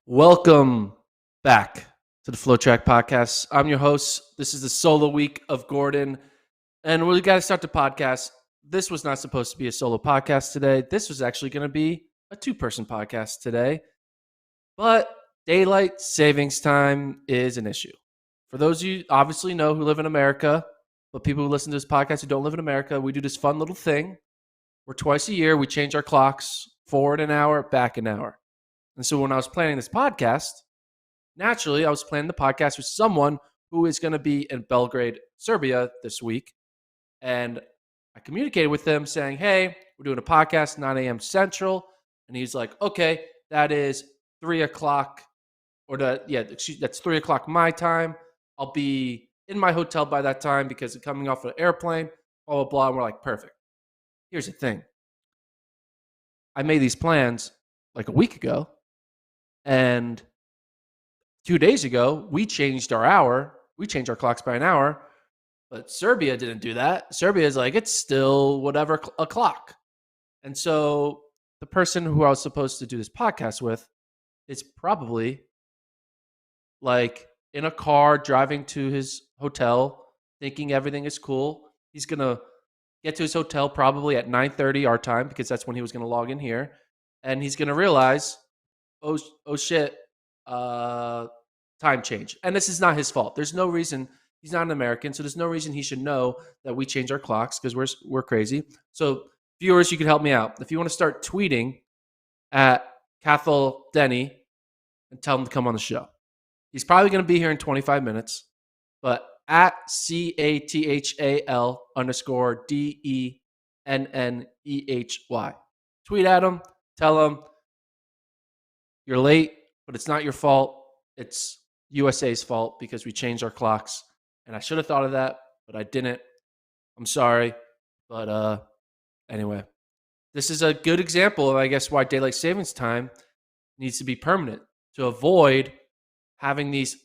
Welcome back to the FloTrack podcast. I'm your host. This is the solo week of Gordon, and we got to start the podcast. This was not supposed to be a solo podcast today. This was actually going to be a two-person podcast today, but daylight savings time is an issue. For those of you obviously know who live in America, but people who listen to this podcast who don't live in America, we do this fun little thing where twice a year we change our clocks forward an hour, back an hour. And so when I was planning this podcast, naturally, I was planning the podcast with someone who is going to be in Belgrade, Serbia this week. And I communicated with them saying, hey, we're doing a podcast, 9 a.m. Central. And he's like, okay, that is 3 o'clock. That's 3 o'clock my time. I'll be in my hotel by that time because I'm coming off an airplane, blah, blah, blah. And we're like, perfect. Here's the thing. I made these plans like a week ago. And 2 days ago, we changed our hour. We changed our clocks by an hour. But Serbia didn't do that. Serbia is like, it's still whatever o'clock. And so the person who I was supposed to do this podcast with is probably like in a car driving to his hotel, thinking everything is cool. He's going to get to his hotel probably at 9:30 our time because that's when he was going to log in here. And he's going to realize, oh shit, time change. And this is not his fault. There's no reason. He's not an American, so there's no reason he should know that we change our clocks because we're crazy. So viewers, you can help me out. If you want to start tweeting at Cathal Denny and tell him to come on the show. He's probably going to be here in 25 minutes, but at CATHAL_DENNEHY. Tweet at him, tell him you're late, but it's not your fault. It's USA's fault because we changed our clocks. And I should have thought of that, but I didn't. I'm sorry. But anyway, this is a good example of, I guess, why daylight savings time needs to be permanent to avoid having these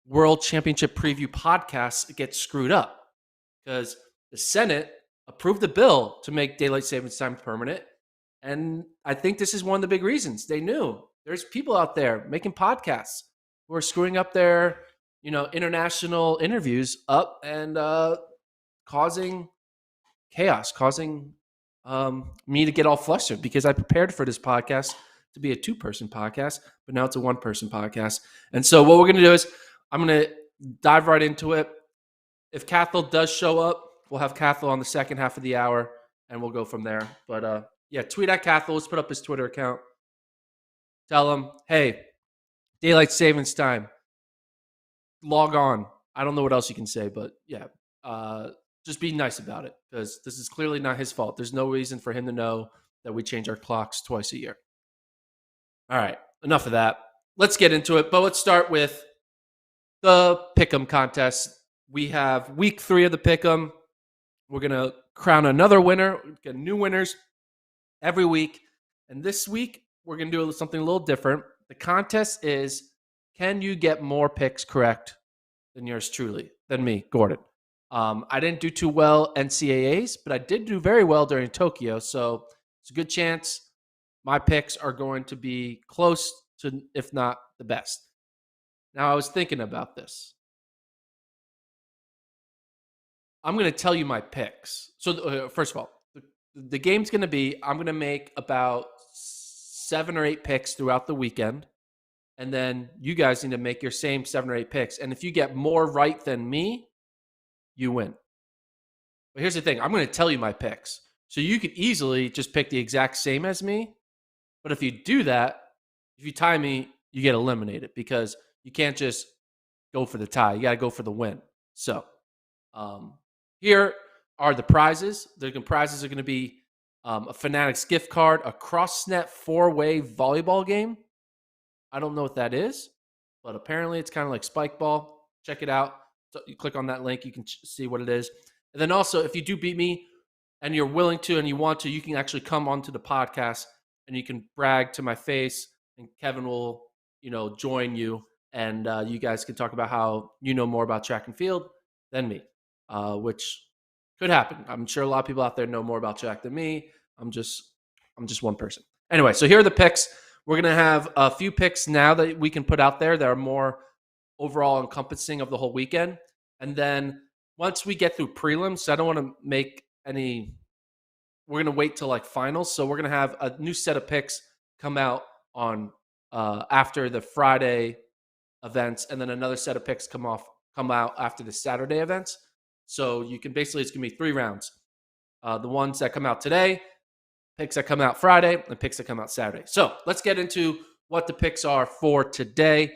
World Championship preview podcasts get screwed up. Because the Senate approved the bill to make daylight savings time permanent. And I think this is one of the big reasons. They knew there's people out there making podcasts who are screwing up their, international interviews up and causing chaos, causing me to get all flustered because I prepared for this podcast to be a two-person podcast, but now it's a one-person podcast. And so what we're going to do is I'm going to dive right into it. If Cathal does show up, we'll have Cathal on the second half of the hour, and we'll go from there. But tweet at Cathal. Let's put up his Twitter account. Tell him, hey, daylight savings time. Log on. I don't know what else you can say, but just be nice about it because this is clearly not his fault. There's no reason for him to know that we change our clocks twice a year. All right, enough of that. Let's get into it, but let's start with the Pick'em contest. We have week 3 of the Pick'em. We're going to crown another winner. We get new winners every week. And this week, we're going to do something a little different. The contest is, can you get more picks correct than yours truly, than me, Gordon? I didn't do too well NCAAs, but I did do very well during Tokyo. So it's a good chance my picks are going to be close to, if not the best. Now, I was thinking about this. I'm going to tell you my picks. So first of all, the game's going to be, I'm going to make about 7 or 8 picks throughout the weekend. And then you guys need to make your same 7 or 8 picks. And if you get more right than me, you win. But here's the thing. I'm going to tell you my picks. So you could easily just pick the exact same as me. But if you do that, if you tie me, you get eliminated because you can't just go for the tie. You got to go for the win. So here are the prizes. The prizes are going to be a Fanatics gift card, a cross-net 4-way volleyball game. I don't know what that is, but apparently it's kind of like spike ball. Check it out. So you click on that link, you can see what it is. And then also, if you do beat me and you're willing to and you want to, you can actually come onto the podcast and you can brag to my face, and Kevin will, join you, and you guys can talk about how you know more about track and field than me, which could happen. I'm sure a lot of people out there know more about track than me. I'm just one person. Anyway, so here are the picks. We're going to have a few picks now that we can put out there that are more overall encompassing of the whole weekend. And then once we get through prelims, I don't want to make any, we're going to wait till like finals. So we're going to have a new set of picks come out on after the Friday events, and then another set of picks come out after the Saturday events. So you can basically, it's going to be 3 rounds. The ones that come out today, picks that come out Friday, and picks that come out Saturday. So let's get into what the picks are for today.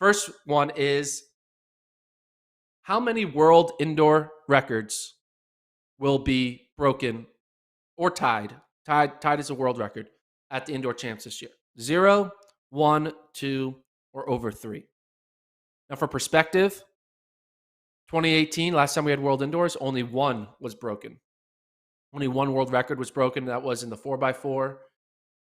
First one is, how many world indoor records will be broken or tied? Tied is a world record at the indoor champs this year. 0, 1, 2, or over 3. Now, for perspective, 2018, last time we had world indoors, only 1 was broken. Only 1 world record was broken. That was in the 4x4.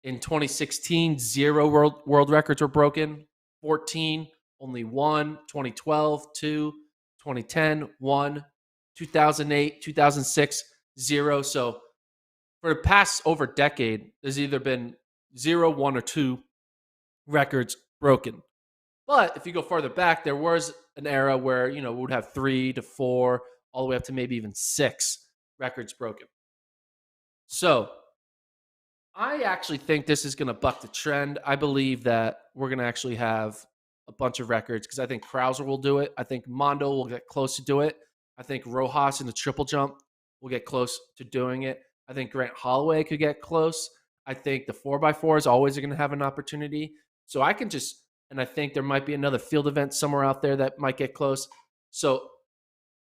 In 2016, 0 world records were broken. 14, only 1. 2012, 2. 2010, 1. 2008, 2006, 0. So for the past over decade, there's either been 0, 1, or 2 records broken. But if you go farther back, there was an era where, we would have 3 to 4, all the way up to maybe even 6 records broken. So I actually think this is going to buck the trend. I believe that we're going to actually have a bunch of records because I think Krauser will do it. I think Mondo will get close to do it. I think Rojas in the triple jump will get close to doing it. I think Grant Holloway could get close. I think the 4x4 is always going to have an opportunity. So I can just, and I think there might be another field event somewhere out there that might get close. So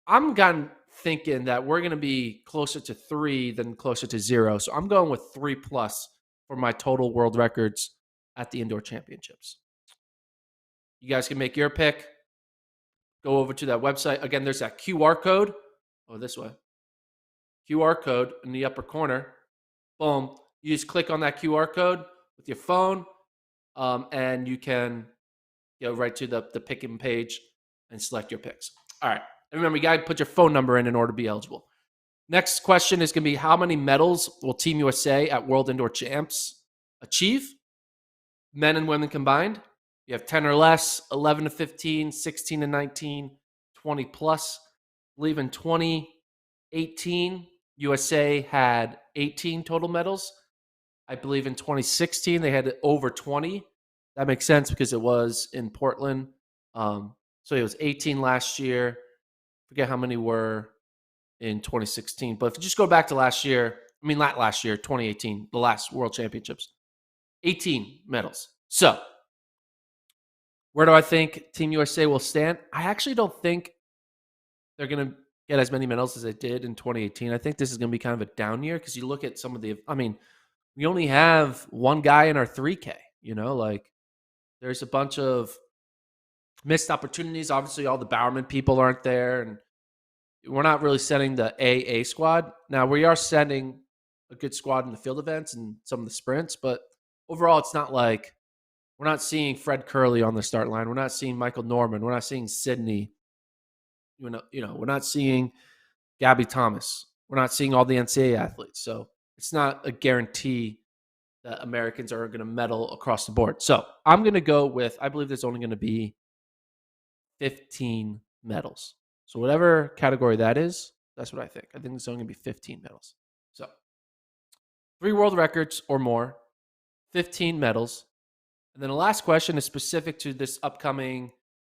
I'm thinking that we're going to be closer to 3 than closer to 0. So I'm going with 3+ for my total world records at the indoor championships. You guys can make your pick. Go over to that website. Again, there's that QR code. Oh, this way. QR code in the upper corner. Boom. You just click on that QR code with your phone, and you can go right to the picking page and select your picks. All right. And remember, you got to put your phone number in order to be eligible. Next question is going to be, how many medals will Team USA at World Indoor Champs achieve? Men and women combined. You have 10 or less, 11 to 15, 16 to 19, 20 plus. I believe in 2018, USA had 18 total medals. I believe in 2016, they had over 20. That makes sense because it was in Portland. So it was 18 last year. Forget how many were in 2016. But if you just go back to last year, not last year, 2018, the last World Championships, 18 medals. So where do I think Team USA will stand? I actually don't think they're going to get as many medals as they did in 2018. I think this is going to be kind of a down year because you look at some of the, we only have one guy in our 3K, there's a bunch of missed opportunities. Obviously, all the Bowerman people aren't there, and we're not really sending the AA squad. Now, we are sending a good squad in the field events and some of the sprints, but overall, it's not like we're not seeing Fred Curley on the start line. We're not seeing Michael Norman. We're not seeing Sydney. We're not seeing Gabby Thomas. We're not seeing all the NCAA athletes. So it's not a guarantee that Americans are going to medal across the board. So I'm going to go with, I believe there's only going to be 15 medals. So whatever category that is, that's what I think. I think there's only going to be 15 medals. So 3 world records or more, 15 medals. And then the last question is specific to this upcoming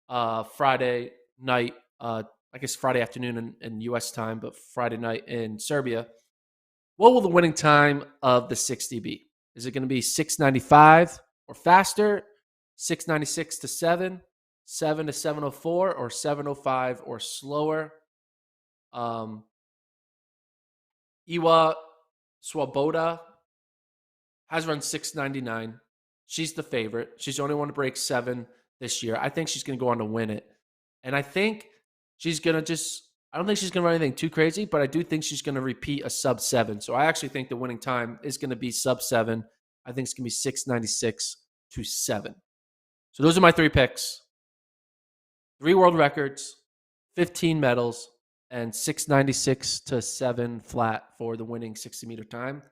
Friday night, I guess Friday afternoon in U.S. time, but Friday night in Serbia. What will the winning time of the 60 be? Is it going to be 6:95 or faster, 6:96 to 7, 7 to 7:04, or 7:05 or slower? Iwa Swoboda has run 6:99. She's the favorite. She's the only one to break 7 this year. I think she's going to go on to win it. And I think she's going to I don't think she's going to run anything too crazy, but I do think she's going to repeat a sub-7. So I actually think the winning time is going to be sub-7. I think it's going to be 6:96 to 7. So those are my 3 picks. 3 world records, 15 medals, and 6:96 to 7 flat for the winning 60-meter time.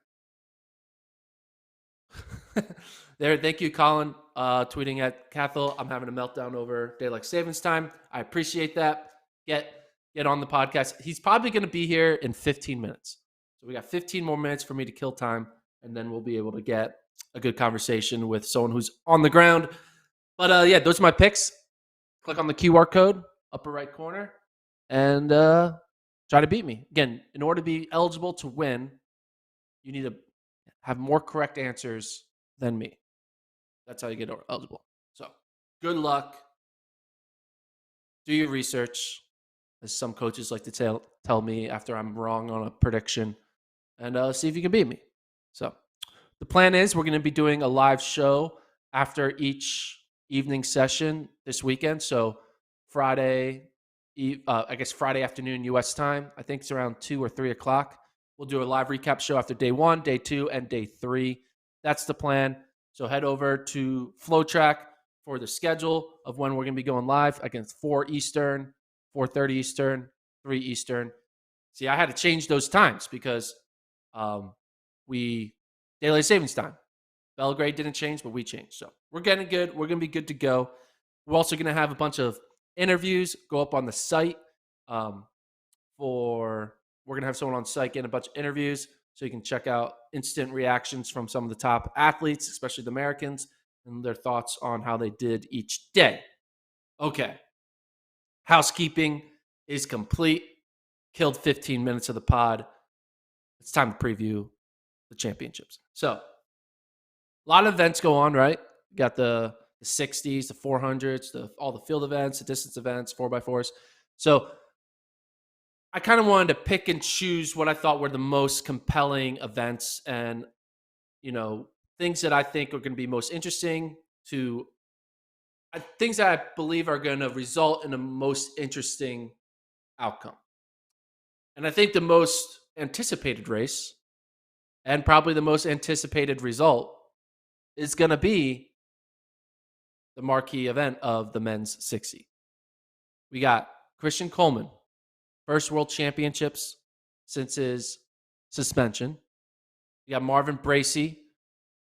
There, thank you, Colin. Tweeting at Cathal, I'm having a meltdown over daylight savings time. I appreciate that. Get on the podcast. He's probably going to be here in 15 minutes. So we got 15 more minutes for me to kill time, and then we'll be able to get a good conversation with someone who's on the ground. But yeah, those are my picks. Click on the QR code, upper right corner, and try to beat me. Again, in order to be eligible to win, you need to have more correct answers than me. That's how you get eligible. So good luck. Do your research, as some coaches like to tell me after I'm wrong on a prediction, and see if you can beat me. So the plan is we're going to be doing a live show after each evening session this weekend. So Friday, I guess Friday afternoon U.S. time. I think it's around 2 or 3 o'clock. We'll do a live recap show after day 1, day 2, and day 3. That's the plan. So head over to FloTrack for the schedule of when we're going to be going live. Again, 4 Eastern, 4:30 Eastern, 3 Eastern. See, I had to change those times because daylight savings time. Belgrade didn't change, but we changed. So we're getting good. We're going to be good to go. We're also going to have a bunch of interviews go up on the site. We're going to have someone on site getting a bunch of interviews so you can check out instant reactions from some of the top athletes, especially the Americans, and their thoughts on how they did each day. Okay. Housekeeping is complete. Killed 15 minutes of the pod. It's time to preview the championships. So a lot of events go on, right? You got the 60s, the 400s, all the field events, the distance events, 4x4s. So I kind of wanted to pick and choose what I thought were the most compelling events and, things that I think are going to be most interesting things that I believe are going to result in the most interesting outcome. And I think the most anticipated race and probably the most anticipated result is going to be the marquee event of the men's 60. We got Christian Coleman, first world championships since his suspension. You got Marvin Bracey,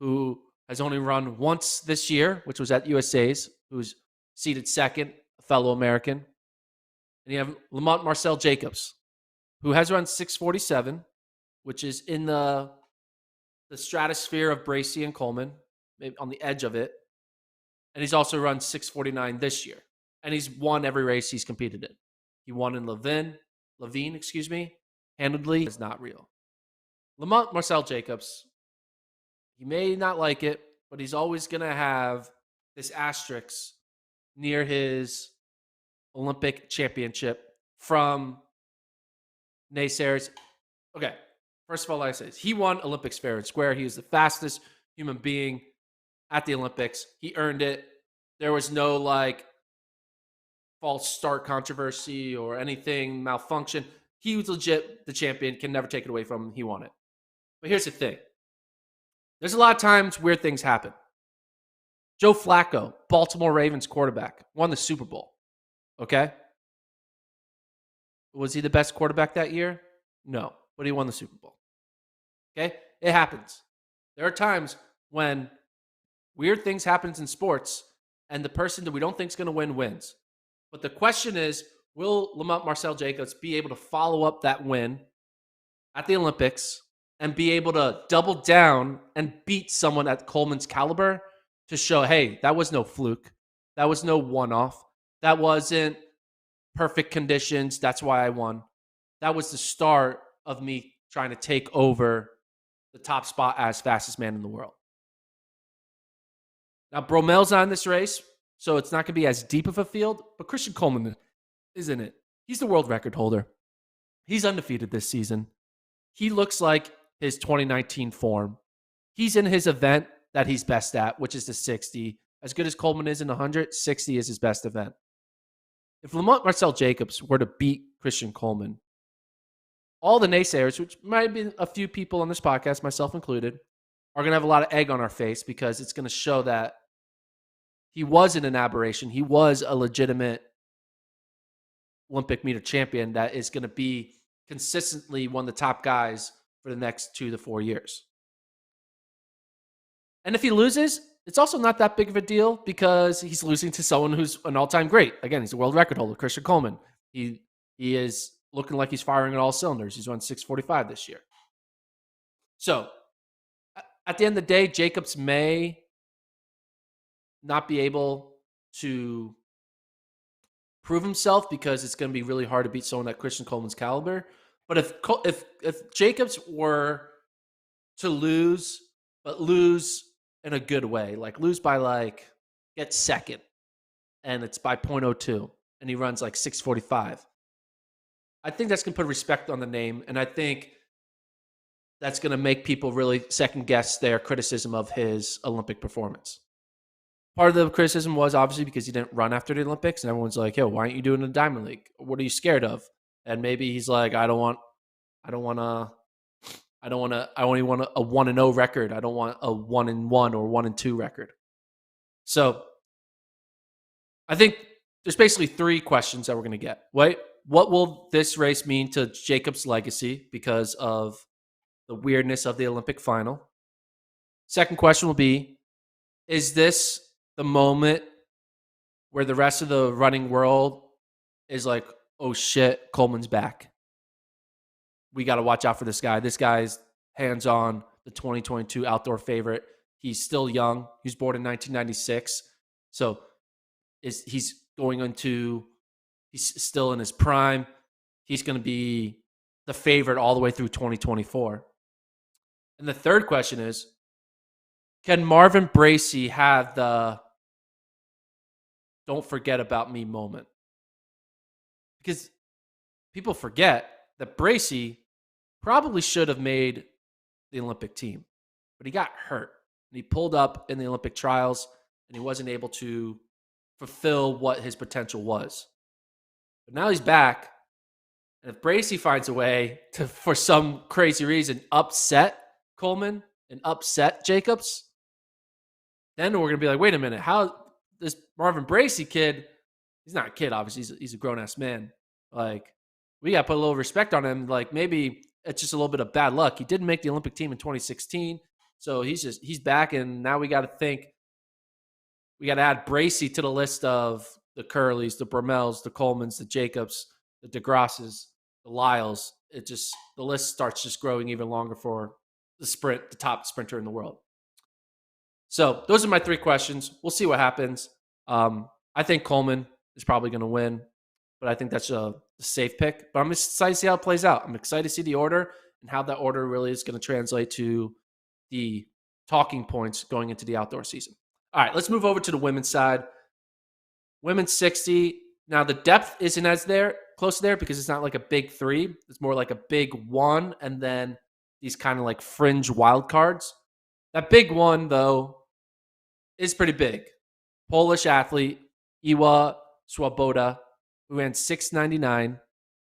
who has only run once this year, which was at USA's, who's seated second, a fellow American. And you have Lamont Marcel Jacobs, who has run 6:47, which is in the stratosphere of Bracey and Coleman, maybe on the edge of it. And he's also run 6:49 this year. And he's won every race he's competed in. He won in Levine, handedly. It's not real. Lamont Marcel Jacobs, he may not like it, but he's always going to have this asterisk near his Olympic championship from naysayers. Okay, first of all, like I said, he won Olympics fair and square. He was the fastest human being at the Olympics. He earned it. There was no false start controversy or anything malfunction. He was legit the champion, can never take it away from him. He won it. But here's the thing. There's a lot of times weird things happen. Joe Flacco, Baltimore Ravens quarterback, won the Super Bowl. Okay? Was he the best quarterback that year? No, but he won the Super Bowl. Okay? It happens. There are times when weird things happen in sports and the person that we don't think is going to win wins. But the question is, will Lamont Marcel Jacobs be able to follow up that win at the Olympics and be able to double down and beat someone at Coleman's caliber to show, hey, that was no fluke. That was no one-off. That wasn't perfect conditions. That's why I won. That was the start of me trying to take over the top spot as fastest man in the world. Now, Bromel's not in this race, so it's not going to be as deep of a field, but Christian Coleman is in it. He's the world record holder. He's undefeated this season. He looks like his 2019 form. He's in his event that he's best at, which is the 60. As good as Coleman is in 100, 60 is his best event. If Lamont Marcel Jacobs were to beat Christian Coleman, all the naysayers, which might be a few people on this podcast, myself included, are going to have a lot of egg on our face because it's going to show that he wasn't an aberration. He was a legitimate Olympic meter champion that is going to be consistently one of the top guys for the next 2 to 4 years. And if he loses, it's also not that big of a deal because he's losing to someone who's an all-time great. Again, he's a world record holder, Christian Coleman. He is looking like he's firing on all cylinders. He's run 6:45 this year. So at the end of the day, Jacobs may not be able to prove himself because it's going to be really hard to beat someone at Christian Coleman's caliber. But if Jacobs were to lose, but lose in a good way, like lose by like get second, and it's by 0.02, and he runs like 6:45, I think that's going to put respect on the name, and I think that's going to make people really second guess their criticism of his Olympic performance. Part of the criticism was obviously because he didn't run after the Olympics, and everyone's like, "Yo, why aren't you doing the Diamond League? What are you scared of?" And maybe he's like, I only want a 1-0 record. I don't want a 1-1 or 1-2 record." So I think there's basically 3 questions that we're going to get. Right? What will this race mean to Jacob's legacy because of the weirdness of the Olympic final? Second question will be, is this the moment where the rest of the running world is like, oh shit, Coleman's back. We got to watch out for this guy. This guy's hands-on, the 2022 outdoor favorite. He's still young. He was born in 1996. So he's still in his prime. He's going to be the favorite all the way through 2024. And the third question is, can Marvin Bracey have the don't forget about me moment? Because people forget that Bracey probably should have made the Olympic team, but he got hurt. And he pulled up in the Olympic trials, and he wasn't able to fulfill what his potential was. But now he's back, and if Bracey finds a way to, for some crazy reason, upset Coleman and upset Jacobs, then we're going to be like, wait a minute, how this Marvin Bracey kid, he's not a kid, obviously, he's a grown-ass man. Like, we got to put a little respect on him. Like, maybe it's just a little bit of bad luck. He didn't make the Olympic team in 2016, so he's back, and now we got to add Bracey to the list of the Curleys, the Brumels, the Colemans, the Jacobs, the DeGrasses, the Lyles. The list starts just growing even longer for the top sprinter in the world. So those are my 3 questions. We'll see what happens. I think Coleman is probably going to win, but I think that's a safe pick. But I'm excited to see how it plays out. I'm excited to see the order and how that order really is going to translate to the talking points going into the outdoor season. All right, let's move over to the women's side. Women's 60. Now, the depth isn't as close to there because it's not like a big 3. It's more like a big 1 and then these kind of like fringe wild cards. That big 1, though, is pretty big. Polish athlete, Iwa Swoboda, who ran 6:99.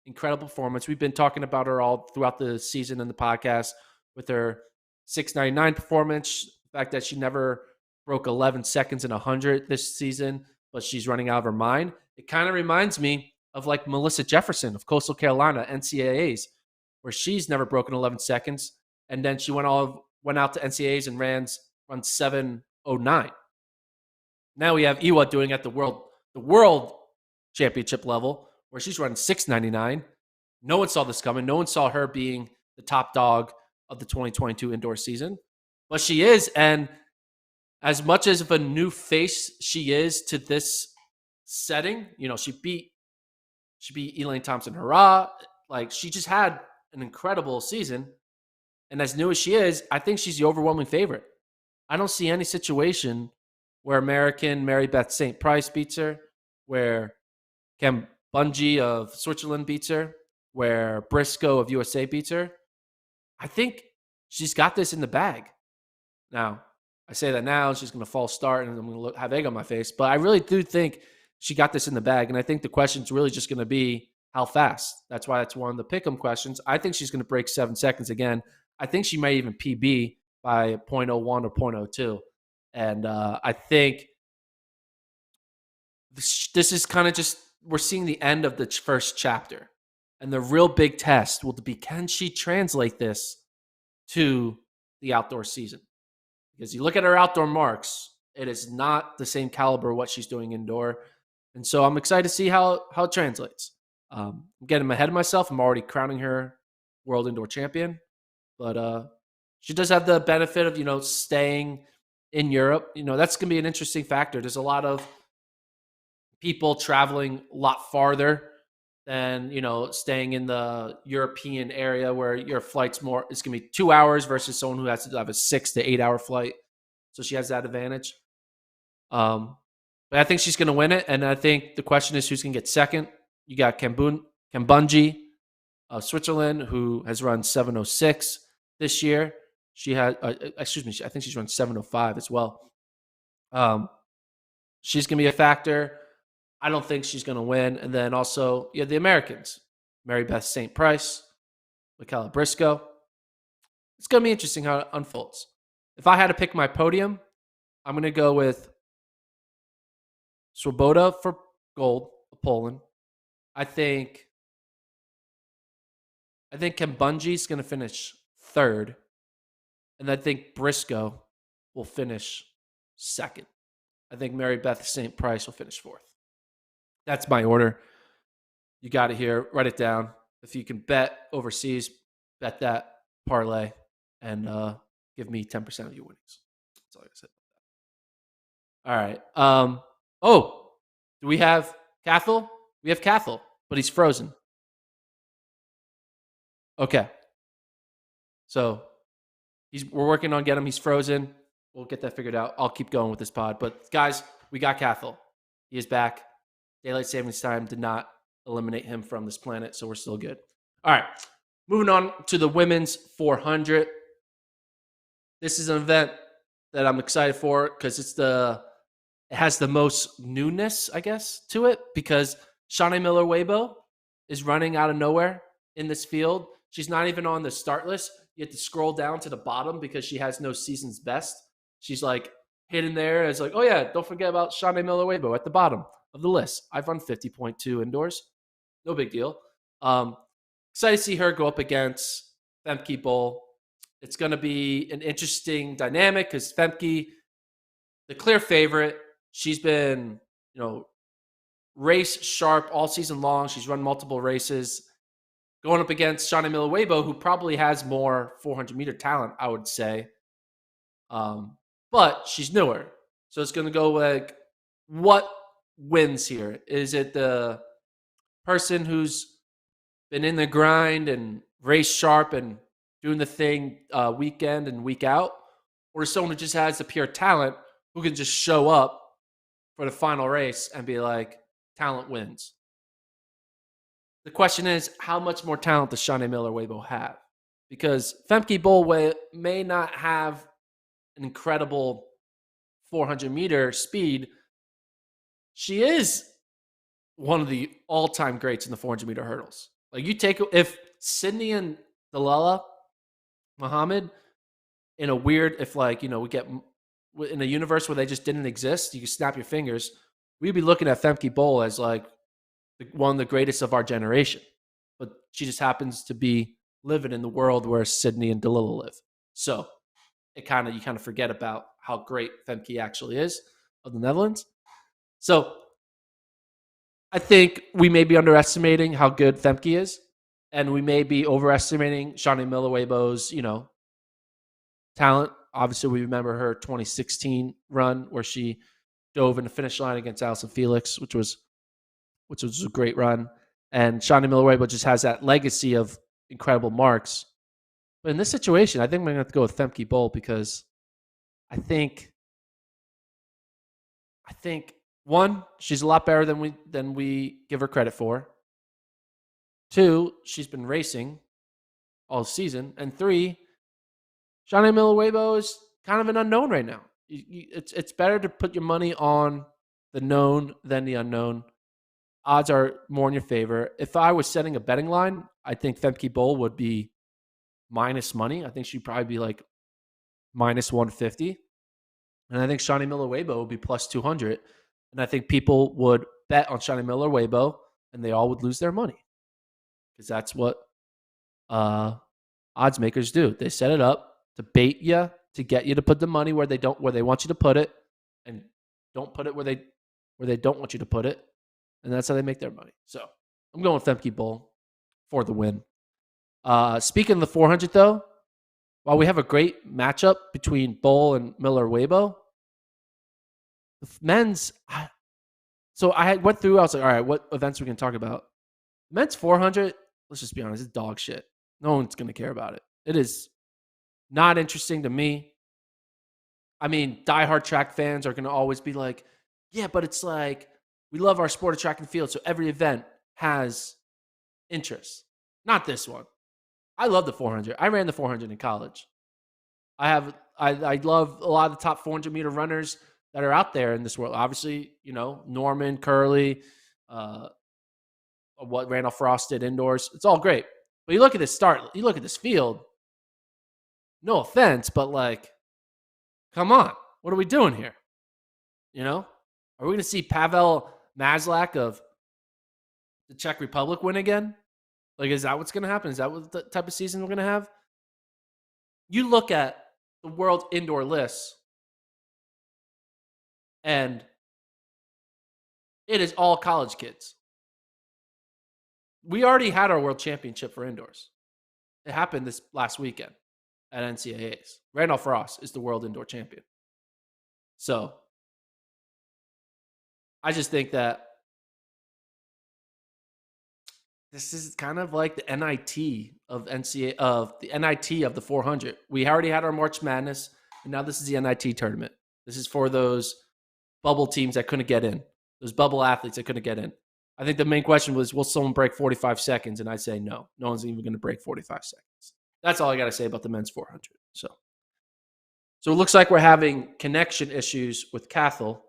Incredible performance. We've been talking about her all throughout the season in the podcast with her 6:99 performance. The fact that she never broke 11 seconds in 100 this season, but she's running out of her mind. It kind of reminds me of like Melissa Jefferson of Coastal Carolina, NCAAs, where she's never broken 11 seconds. And then she went out to NCAAs and ran 7:09. Now we have Iwa doing at the world championship level, where she's running 6:99. No one saw this coming. No one saw her being the top dog of the 2022 indoor season. But she is, and as much as of a new face she is to this setting, she beat Elaine Thompson-Herah. Like, she just had an incredible season. And as new as she is, I think she's the overwhelming favorite. I don't see any situation where American Mary Beth St. Price beats her, where Kem Bungie of Switzerland beats her, where Briscoe of USA beats her. I think she's got this in the bag. Now, I say that now, she's going to false start, and I'm going to have egg on my face. But I really do think she got this in the bag, and I think the question's really just going to be how fast. That's why it's one of the pick'em questions. I think she's going to break 7 seconds again. I think she may even PB by 0.01 or 0.02. And I think this is kind of just, we're seeing the end of the first chapter. And the real big test will be, can she translate this to the outdoor season? because you look at her outdoor marks, it is not the same caliber of what she's doing indoor. And so I'm excited to see how it translates. I'm getting ahead of myself. I'm already crowning her world indoor champion, but she does have the benefit of staying in Europe. That's going to be an interesting factor. There's a lot of people traveling a lot farther than staying in the European area where your flight's more. It's going to be 2 hours versus someone who has to have a 6 to 8 hour flight. So she has that advantage. But I think she's going to win it, and I think the question is who's going to get second. You got Kambunji of Switzerland, who has run 7:06 this year. She had, I think she's run 7:05 as well. She's going to be a factor. I don't think she's going to win. And then also, you have the Americans, Mary Beth St. Price, Michaela Briscoe. It's going to be interesting how it unfolds. If I had to pick my podium, I'm going to go with Swoboda for gold of Poland. I think Kambunji is going to finish third. And I think Briscoe will finish second. I think Mary Beth St. Price will finish fourth. That's my order. You got it here. Write it down. If you can bet overseas, bet that parlay and give me 10% of your winnings. That's all I said about that. All right. Do we have Cathell? We have Cathell, but he's frozen. Okay. So we're working on getting him. He's frozen. We'll get that figured out. I'll keep going with this pod. But guys, we got Cathell. He is back. Daylight savings time did not eliminate him from this planet, so we're still good. All right. Moving on to the women's 400. This is an event that I'm excited for because it has the most newness, I guess, to it, because Shaunae Miller-Weibo is running out of nowhere in this field. She's not even on the start list. You have to scroll down to the bottom because she has no season's best. She's like hidden there as like, oh yeah, don't forget about Shaunae Miller-Weibo at the bottom of the list. I've run 50.2 indoors. No big deal. Excited to see her go up against Femke Bol. It's going to be an interesting dynamic because Femke, the clear favorite, she's been, race sharp all season long. She's run multiple races. Going up against Shaunae Miller-Weibo, who probably has more 400-meter talent, I would say. But she's newer. So it's going to go like, what wins here? Is it the person who's been in the grind and race sharp and doing the thing week in and week out? Or someone who just has the pure talent who can just show up for the final race and be like, talent wins? The question is, how much more talent does Shaunae Miller-Weibo have? Because Femke Bol may not have an incredible 400-meter speed. She is one of the all-time greats in the 400-meter hurdles. Like, if Sydney and Delilah Muhammad we get in a universe where they just didn't exist, you can snap your fingers, we'd be looking at Femke Bol as like one of the greatest of our generation. But she just happens to be living in the world where Sydney and Delilah live. So you kind of forget about how great Femke actually is of the Netherlands. So I think we may be underestimating how good Femke is, and we may be overestimating Shaunae Miller-Weibo's, talent. Obviously, we remember her 2016 run where she dove in the finish line against Allyson Felix, which was a great run. And Shaunae Miller-Weibo just has that legacy of incredible marks. But in this situation, I think I'm going to have to go with Femke Bol because I think one, she's a lot better than we give her credit for. Two, she's been racing all season. And three, Shaunae Miller-Weibo is kind of an unknown right now. It's better to put your money on the known than the unknown. Odds are more in your favor. If I was setting a betting line, I think Femke Bol would be minus money. I think she'd probably be like minus 150. And I think Shaunae Miller-Weibo would be plus 200. And I think people would bet on Shaunae Miller-Weibo and they all would lose their money. Because that's what odds makers do. They set it up to bait you to get you to put the money where they want you to put it, and don't put it where they don't want you to put it, and that's how they make their money. So I'm going with Femke Bull for the win. Speaking of the 400, though, while we have a great matchup between Bull and Miller Weibo, the men's. So I went through. I was like, all right, what events are we going to talk about? Men's 400. Let's just be honest, it's dog shit. No one's going to care about it. It is not interesting to me. I mean, diehard track fans are going to always be like, yeah, but it's like we love our sport of track and field, so every event has interest. Not this one. I love the 400. I ran the 400 in college. I love a lot of the top 400 meter runners that are out there in this world. Obviously, Norman, Curley, what Randolph Frost did indoors. It's all great. But you look at this start, you look at this field, no offense, but like, come on. What are we doing here? Are we going to see Pavel Mazlak of the Czech Republic win again? Like, is that what's going to happen? Is that what the type of season we're going to have? You look at the world indoor lists, and it is all college kids. We already had our world championship for indoors. It happened this last weekend at NCAAs. Randolph Frost is the world indoor champion. So I just think that this is kind of like the NIT of NCAA, of the NIT of the 400. We already had our March Madness, and now this is the NIT tournament. This is for those bubble teams that couldn't get in, those bubble athletes that couldn't get in. I think the main question was, will someone break 45 seconds? And I'd say no. No one's even going to break 45 seconds. That's all I got to say about the men's 400. So it looks like we're having connection issues with Cathal.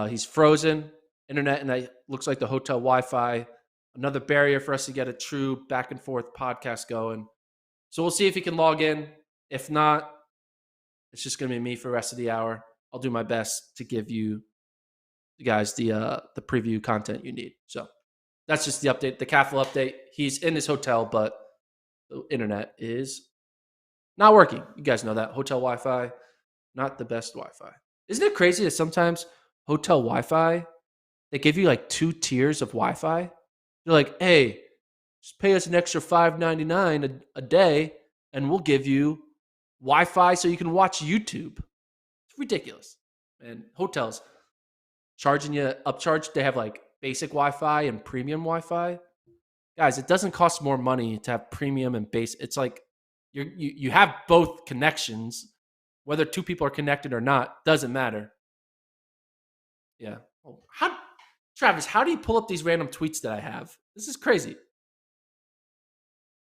He's frozen, internet, and it looks like the hotel Wi-Fi. Another barrier for us to get a true back and forth podcast going. So we'll see if he can log in. If not, it's just going to be me for the rest of the hour. I'll do my best to give you guys the preview content you need. So that's just the update, the Cathal update. He's in his hotel, but the internet is not working. You guys know that. Hotel Wi-Fi, not the best Wi-Fi. Isn't it crazy that sometimes hotel Wi-Fi, they give you like 2 tiers of Wi-Fi? They're like, hey, just pay us an extra $5.99 a day, and we'll give you Wi-Fi so you can watch YouTube. It's ridiculous. And hotels charging you upcharge. They have like basic Wi-Fi and premium Wi-Fi. Guys, it doesn't cost more money to have premium and base. It's like you have both connections. Whether 2 people are connected or not doesn't matter. Yeah. Travis, how do you pull up these random tweets that I have? This is crazy.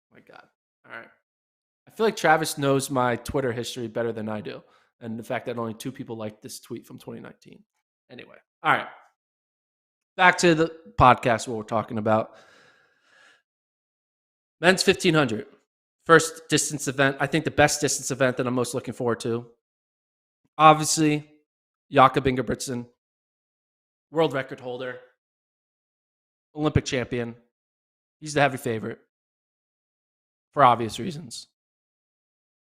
Oh my God. All right. I feel like Travis knows my Twitter history better than I do. And the fact that only 2 people liked this tweet from 2019. Anyway. All right. Back to the podcast, what we're talking about. Men's 1500. First distance event. I think the best distance event that I'm most looking forward to. Obviously, Jakob Ingebrigtsen. World record holder, Olympic champion. He's the heavy favorite for obvious reasons.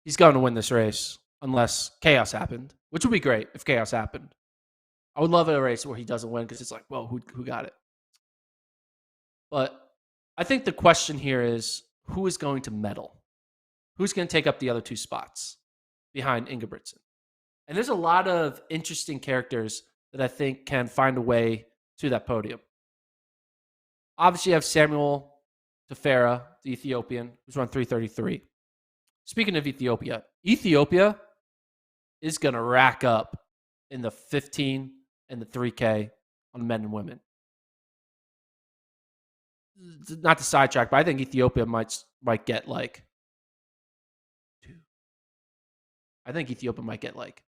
He's going to win this race unless chaos happened, which would be great if chaos happened. I would love a race where he doesn't win because it's like, whoa, who got it? But I think the question here is, who is going to medal? Who's going to take up the other 2 spots behind Ingebrigtsen? And there's a lot of interesting characters that I think can find a way to that podium. Obviously, you have Samuel Tefera, the Ethiopian, who's run 3:33. Speaking of Ethiopia is going to rack up in the 15 and the 3K on men and women. Not to sidetrack, but I think Ethiopia might get like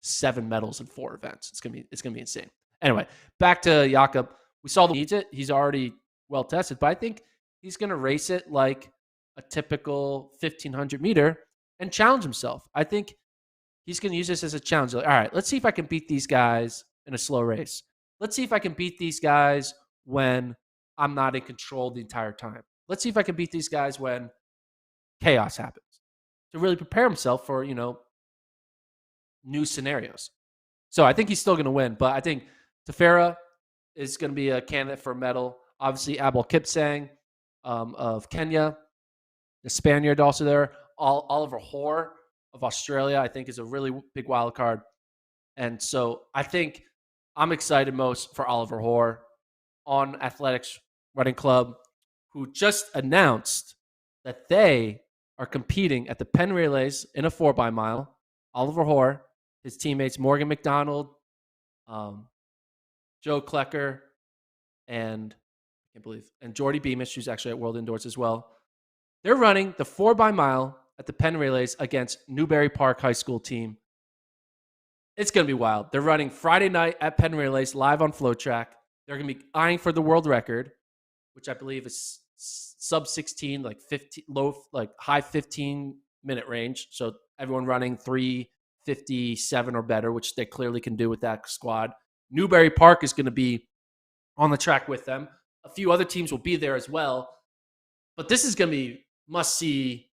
7 medals in 4 events. It's gonna be insane. Anyway, back to Jakob. We saw the needs it. He's already well tested, but I think he's gonna race it like a typical 1500 meter and challenge himself. I think he's gonna use this as a challenge. Like, all right, let's see if I can beat these guys in a slow race. Let's see if I can beat these guys when I'm not in control the entire time. Let's see if I can beat these guys when chaos happens. To really prepare himself for, new scenarios. So I think he's still going to win, but I think Tefera is going to be a candidate for a medal. Obviously, Abel Kipsang of Kenya, the Spaniard also there. Oliver Hoare of Australia, I think, is a really big wild card. And so I think I'm excited most for Oliver Hoare on Athletics Running Club, who just announced that they are competing at the Penn Relays in a 4x mile. Oliver Hoare, his teammates Morgan McDonald, Joe Klecker, and Jordy Beamish, who's actually at World Indoors as well. They're running the 4x mile at the Penn Relays against Newbury Park High School team. It's going to be wild. They're running Friday night at Penn Relays live on FloTrack. They're going to be eyeing for the world record, which I believe is sub 16, like 15, high 15-minute range. So everyone running 3:57 or better, which they clearly can do with that squad. Newbury Park is going to be on the track with them. A few other teams will be there as well. But this is going to be must-see,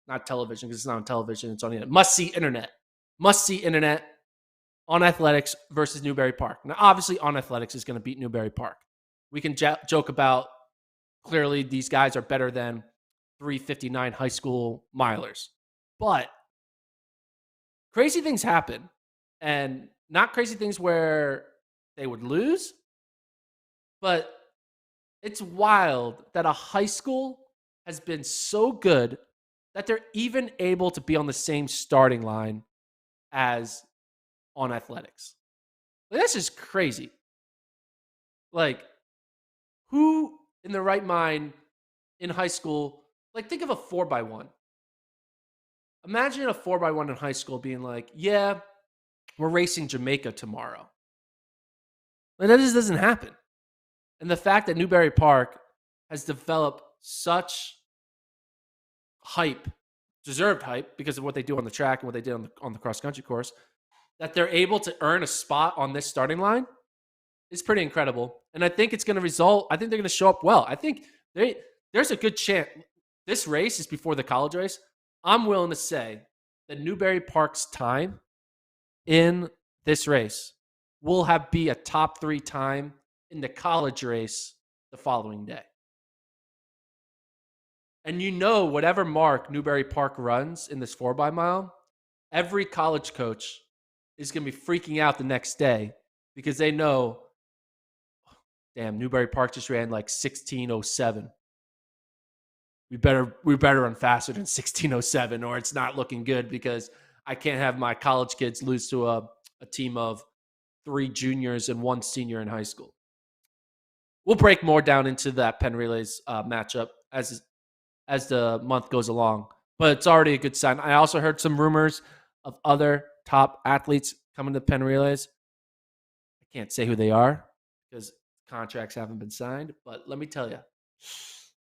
not television because it's not on television. It's on the internet. Must-see internet. Must-see internet on Athletics versus Newbury Park. Now, obviously, On Athletics is going to beat Newbury Park. We can joke about clearly these guys are better than 3:59 high school milers. But crazy things happen. And not crazy things where they would lose, but it's wild that a high school has been so good that they're even able to be on the same starting line as On Athletics. Like, that's just crazy. Like, who in their right mind in high school, like, think of a 4x1. Imagine a 4x1 in high school being like, yeah, we're racing Jamaica tomorrow. Like, that just doesn't happen. And the fact that Newbury Park has developed such hype, deserved hype, because of what they do on the track and what they did on the cross-country course, that they're able to earn a spot on this starting line is pretty incredible. And I think it's going to result, I think they're going to show up well. I think there's a good chance. This race is before the college race. I'm willing to say that Newbury Park's time in this race will be a top 3 time in the college race the following day. And whatever mark Newbury Park runs in this 4x mile, every college coach is going to be freaking out the next day because they know, damn, Newbury Park just ran like 16:07. We better run faster than 16:07 or it's not looking good because I can't have my college kids lose to a team of 3 juniors and 1 senior in high school. We'll break more down into that Penn Relays matchup as the month goes along, but it's already a good sign. I also heard some rumors of other top athletes coming to Penn Relays. I can't say who they are because contracts haven't been signed, but let me tell you,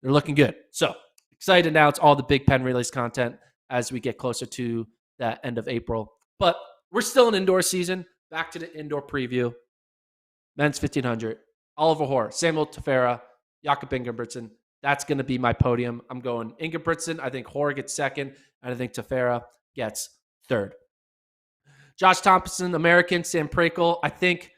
they're looking good. So excited to announce all the big Penn Relays content as we get closer to that end of April. But we're still in indoor season. Back to the indoor preview. Men's 1500. Oliver Hoare, Samuel Tefera, Jakob Ingebrigtsen. That's going to be my podium. I'm going Ingebrigtsen. I think Hoare gets second, and I think Tefera gets third. Josh Thompson, American, Sam Prakel. I think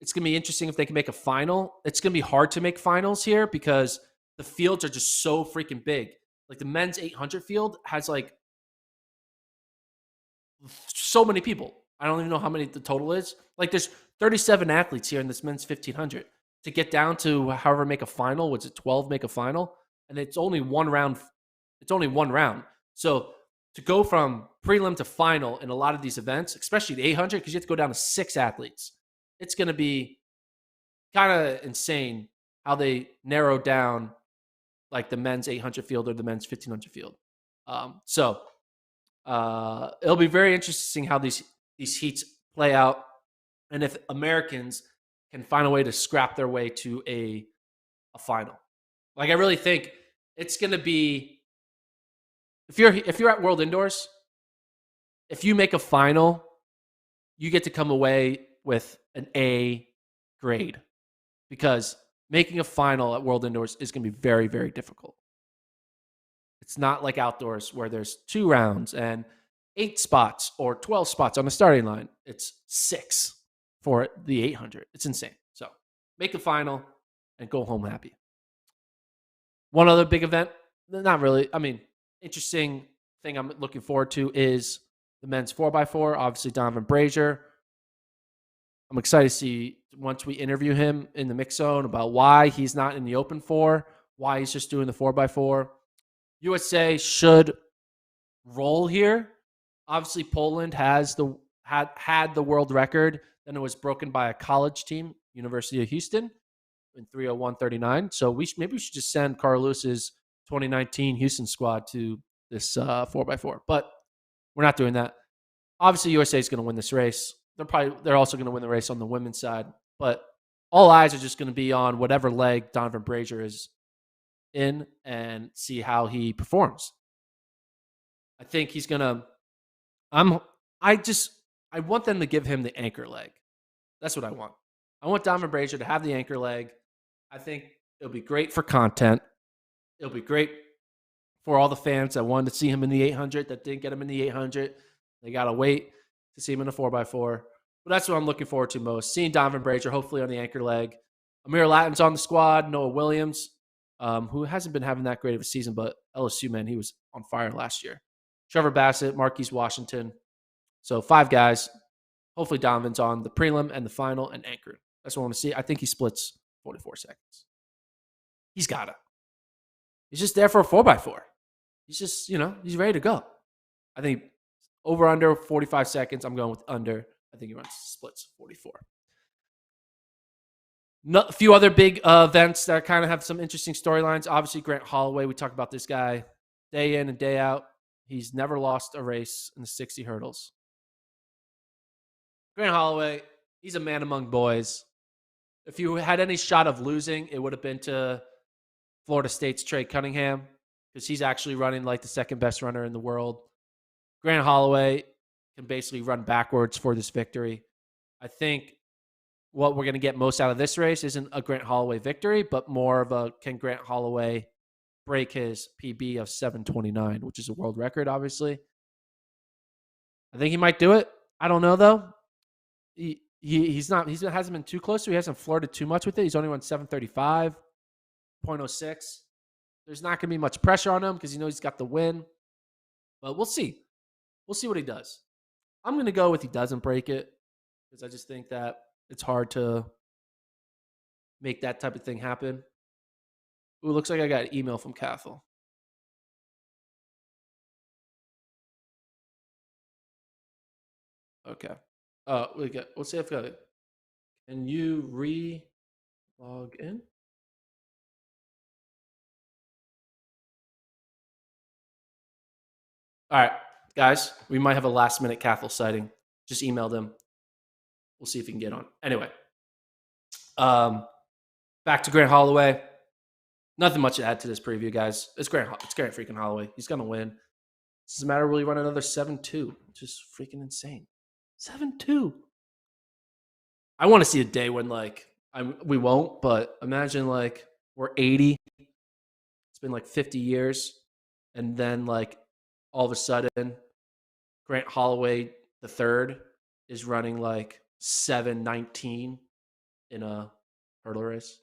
it's going to be interesting if they can make a final. It's going to be hard to make finals here because the fields are just so freaking big. Like the men's 800 field has like so many people. I don't even know how many the total is. Like there's 37 athletes here in this men's 1500. To get down to however make a final, was it 12 make a final? And it's only one round. It's only one round. So to go from prelim to final in a lot of these events, especially the 800, because you have to go down to 6 athletes, it's going to be kind of insane how they narrow down like the men's 800 field or the men's 1500 field. It'll be very interesting how these heats play out, and if Americans can find a way to scrap their way to a final. Like I really think it's going to be, if you're at World Indoors, if you make a final, you get to come away with an A grade because making a final at World Indoors is going to be very, very difficult. It's not like outdoors where there's 2 rounds and 8 spots or 12 spots on the starting line. It's 6 for the 800. It's insane. So make the final and go home happy. One other big event, not really. I mean, interesting thing I'm looking forward to is the men's 4x4. Obviously, Donovan Brazier. I'm excited to see once we interview him in the mix zone about why he's not in the open 4, why he's just doing the 4x4. USA should roll here. Obviously, Poland has had the world record. Then it was broken by a college team, University of Houston, in 3:01:39. So maybe we should just send Carlos's 2019 Houston squad to this 4x4. But we're not doing that. Obviously, USA is going to win this race. They're also going to win the race on the women's side. But all eyes are just going to be on whatever leg Donovan Brazier is in and see how he performs. I think he's going to. I want them to give him the anchor leg. That's what I want. I want Donovan Brazier to have the anchor leg. I think it'll be great for content. It'll be great for all the fans that wanted to see him in the 800 that didn't get him in the 800. They got to wait to see him in a 4x4. But that's what I'm looking forward to most. Seeing Donovan Brazier, hopefully on the anchor leg. Amir Lattin's on the squad. Noah Williams, who hasn't been having that great of a season, but LSU, man, he was on fire last year. Trevor Bassett, Marquise Washington. So 5 guys. Hopefully Donovan's on the prelim and the final and anchored. That's what I want to see. I think he splits 44 seconds. He's got it. He's just there for a 4x4. He's just, he's ready to go. I think over under 45 seconds. I'm going with under. I think he runs splits 44. A few other big events that kind of have some interesting storylines. Obviously, Grant Holloway. We talk about this guy day in and day out. He's never lost a race in the 60 hurdles. Grant Holloway, he's a man among boys. If you had any shot of losing, it would have been to Florida State's Trey Cunningham because he's actually running like the second best runner in the world. Grant Holloway can basically run backwards for this victory. I think what we're going to get most out of this race isn't a Grant Holloway victory, but more of a can Grant Holloway break his PB of 7:29, which is a world record, obviously. I think he might do it. I don't know, though. He hasn't been too close to it. He hasn't flirted too much with it. He's only run 7:35, 0.06. There's not going to be much pressure on him because he's got the win. But we'll see. We'll see what he does. I'm going to go with he doesn't break it because I just think that it's hard to make that type of thing happen. Ooh, looks like I got an email from Cathal. Okay. Let's see if I got it. Can you log in? All right, guys, we might have a last minute Cathal sighting. Just emailed him. We'll see if he can get on. Anyway, back to Grant Holloway. Nothing much to add to this preview, guys. It's Grant freaking Holloway. He's gonna win. It doesn't matter. Will he run another 7.2? Just freaking insane. 7.2. I want to see a day when we won't, but imagine we're 80. It's been 50 years, and then all of a sudden, Grant Holloway the third is running 7:19 in a hurdle race.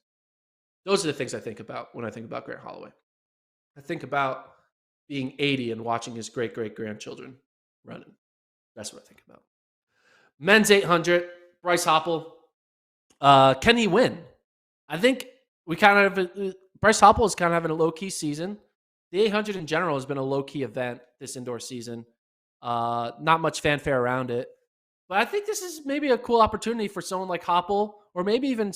Those are the things I think about when I think about Grant Holloway. I think about being 80 and watching his great-great-grandchildren running. That's what I think about. Men's 800, Bryce Hopple. Can he win? I think Bryce Hopple is kind of having a low-key season. The 800 in general has been a low-key event this indoor season. Not much fanfare around it. But I think this is maybe a cool opportunity for someone like Hopple or maybe even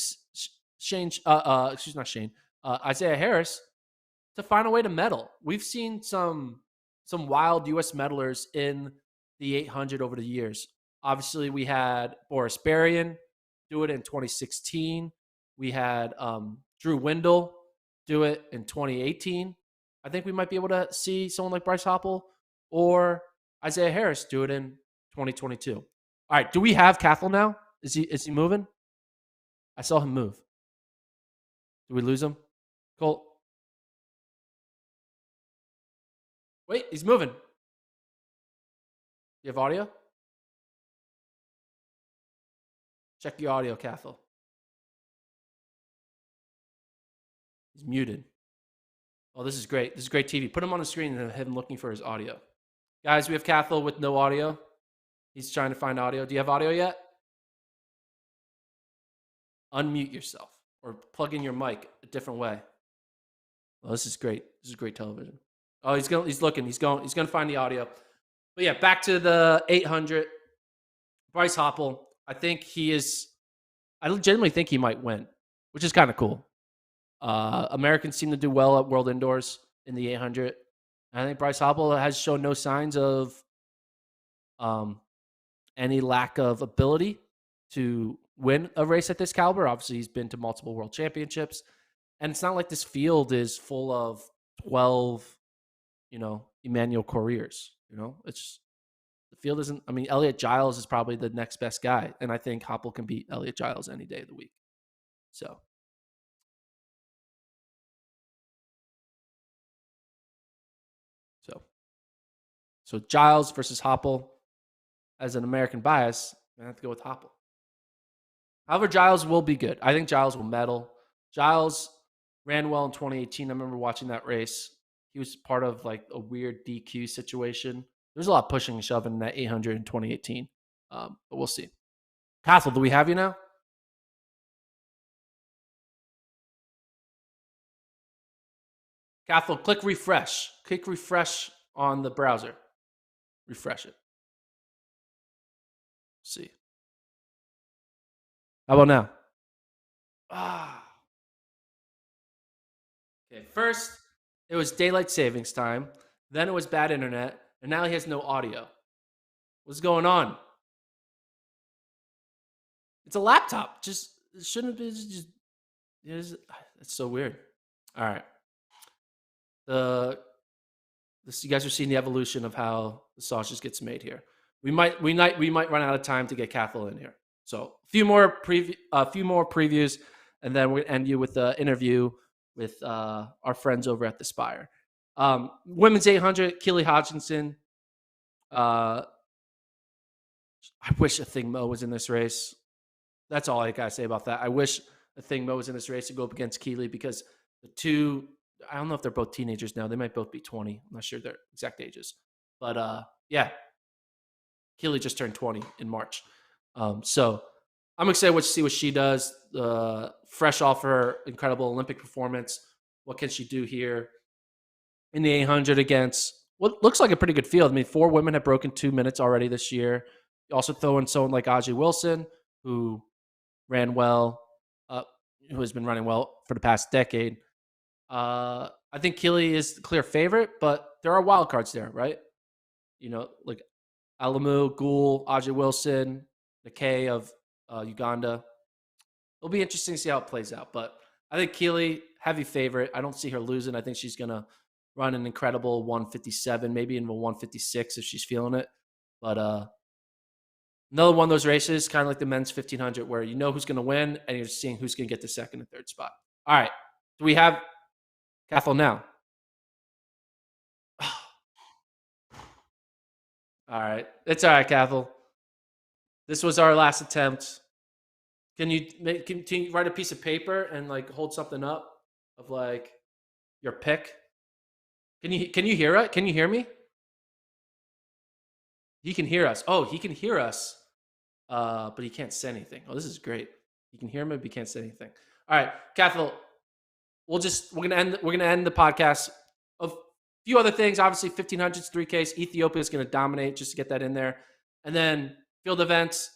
Isaiah Harris to find a way to medal. We've seen some wild U.S. medalers in the 800 over the years. Obviously, we had Boris Berrien do it in 2016. We had Drew Windle do it in 2018. I think we might be able to see someone like Bryce Hopple or Isaiah Harris do it in 2022. All right, do we have Cathal now? Is he moving? I saw him move. Did we lose him? Colt? Wait, he's moving. You have audio? Check your audio, Cathal. He's muted. Oh, this is great. This is great TV. Put him on the screen and have him looking for his audio. Guys, we have Cathal with no audio. He's trying to find audio. Do you have audio yet? Unmute yourself or plug in your mic a different way. Oh, this is great. This is great television. Oh, he's looking. He's going to find the audio. But yeah, back to the 800. Bryce Hopple. I legitimately think he might win, which is kind of cool. Americans seem to do well at World Indoors in the 800. I think Bryce Hopple has shown no signs of any lack of ability to win a race at this caliber. Obviously, he's been to multiple world championships. And it's not like this field is full of 12, Emmanuel Couriers. It's the field isn't. I mean, Elliot Giles is probably the next best guy. And I think Hopple can beat Elliot Giles any day of the week. So Giles versus Hopple. As an American bias, I have to go with Hopple. However, Giles will be good. I think Giles will medal. Giles ran well in 2018. I remember watching that race. He was part of like a weird DQ situation. There's a lot of pushing and shoving in that 800 in 2018. But we'll see. Cathal, do we have you now? Cathal, click refresh. Click refresh on the browser. Refresh it. See. How about now? Okay, first it was daylight savings time, then it was bad internet, and now he has no audio. What's going on? It's a laptop. Just it shouldn't be. It's so weird. All right. You guys are seeing the evolution of how the sausage gets made here. We might run out of time to get Cathal in here. So a few more previews, and then we'll end you with the interview with our friends over at the Spire. Women's 800, Keely Hodginson. I wish Athing Mo was in this race. That's all I gotta say about that. I wish Athing Mo was in this race to go up against Keely because the two. I don't know if they're both teenagers now. They might both be 20. I'm not sure their exact ages. But yeah, Keely just turned 20 in March. So I'm excited to see what she does. Fresh off her incredible Olympic performance. What can she do here in the 800 against what looks like a pretty good field? I mean, 4 women have broken 2 minutes already this year. You also throw in someone like Aji Wilson, who ran well, who has been running well for the past decade. I think Keely is the clear favorite, but there are wild cards there, right? Like Alamu, Gould, Aji Wilson, Nikkei of Uganda. It'll be interesting to see how it plays out. But I think Keely, heavy favorite. I don't see her losing. I think she's going to run an incredible 157, maybe even a 156 if she's feeling it. But another one of those races, kind of like the men's 1500, where you know who's going to win and you're seeing who's going to get the second and third spot. All right. Do we have Cathal now? All right. It's all right, Cathal. This was our last attempt. Can you write a piece of paper and like hold something up of like your pick? Can you hear it? Can you hear me? He can hear us. Oh, he can hear us. But he can't say anything. Oh, this is great. He can hear me, but he can't say anything. All right, Cathal. We're gonna end the podcast. A few other things, obviously 1500s, 3Ks. Ethiopia is gonna dominate just to get that in there, and then field events.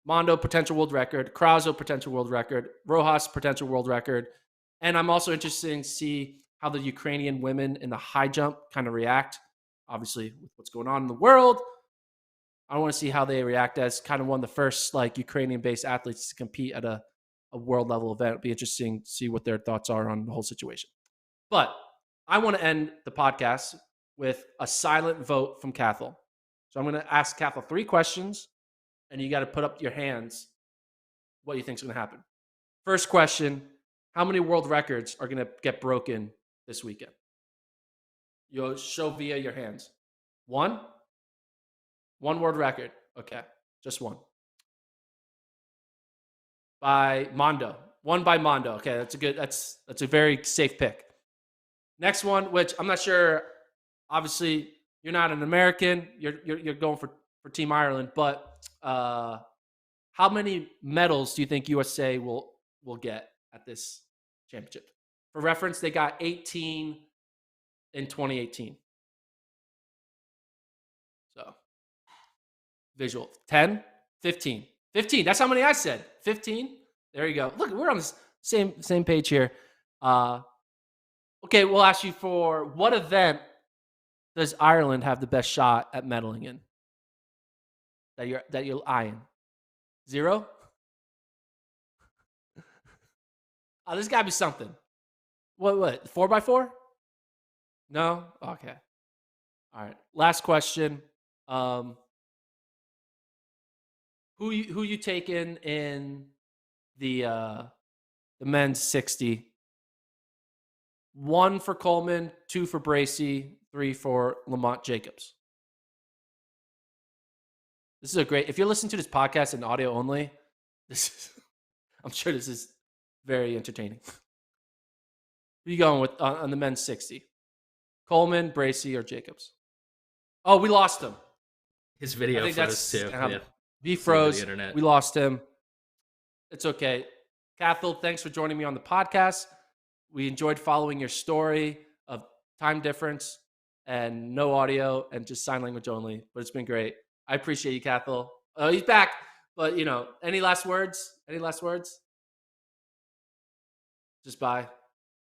Mondo potential world record, Krauso potential world record, Rojas potential world record, and I'm also interested to see how the Ukrainian women in the high jump kind of react. Obviously, with what's going on in the world, I want to see how they react as kind of one of the first like Ukrainian-based athletes to compete at a world level event. It'll be interesting to see what their thoughts are on the whole situation. But I want to end the podcast with a silent vote from Cathal. So I'm going to ask Cathal 3 questions, and you got to put up your hands what you think is going to happen. First question, how many world records are going to get broken this weekend? You'll show via your hands. 1, One word record. Okay, just one. By Mondo. One by Mondo. Okay, that's a good. That's a very safe pick. Next one, which I'm not sure. Obviously, you're not an American. You're going for Team Ireland, but how many medals do you think USA will get at this championship? For reference, they got 18 in 2018. So visual 10, 15. 15. That's how many I said. 15. There you go. Look, we're on the same page here. Okay, we'll ask you for what event does Ireland have the best shot at medaling in? That you're eyeing. 0? Oh, there's got to be something. What? 4x4? No? Okay. All right. Last question. Who you taking in the men's 60? 1 for Coleman, 2 for Bracey, 3 for Lamont Jacobs. This is a great. If you're listening to this podcast in audio only, I'm sure this is very entertaining. Who are you going with on the men's 60? Coleman, Bracey, or Jacobs? Oh, we lost him. His video froze too. He froze. We lost him. It's okay. Cathal, thanks for joining me on the podcast. We enjoyed following your story of time difference and no audio and just sign language only, but it's been great. I appreciate you, Cathal. Oh, he's back. But, any last words? Just bye.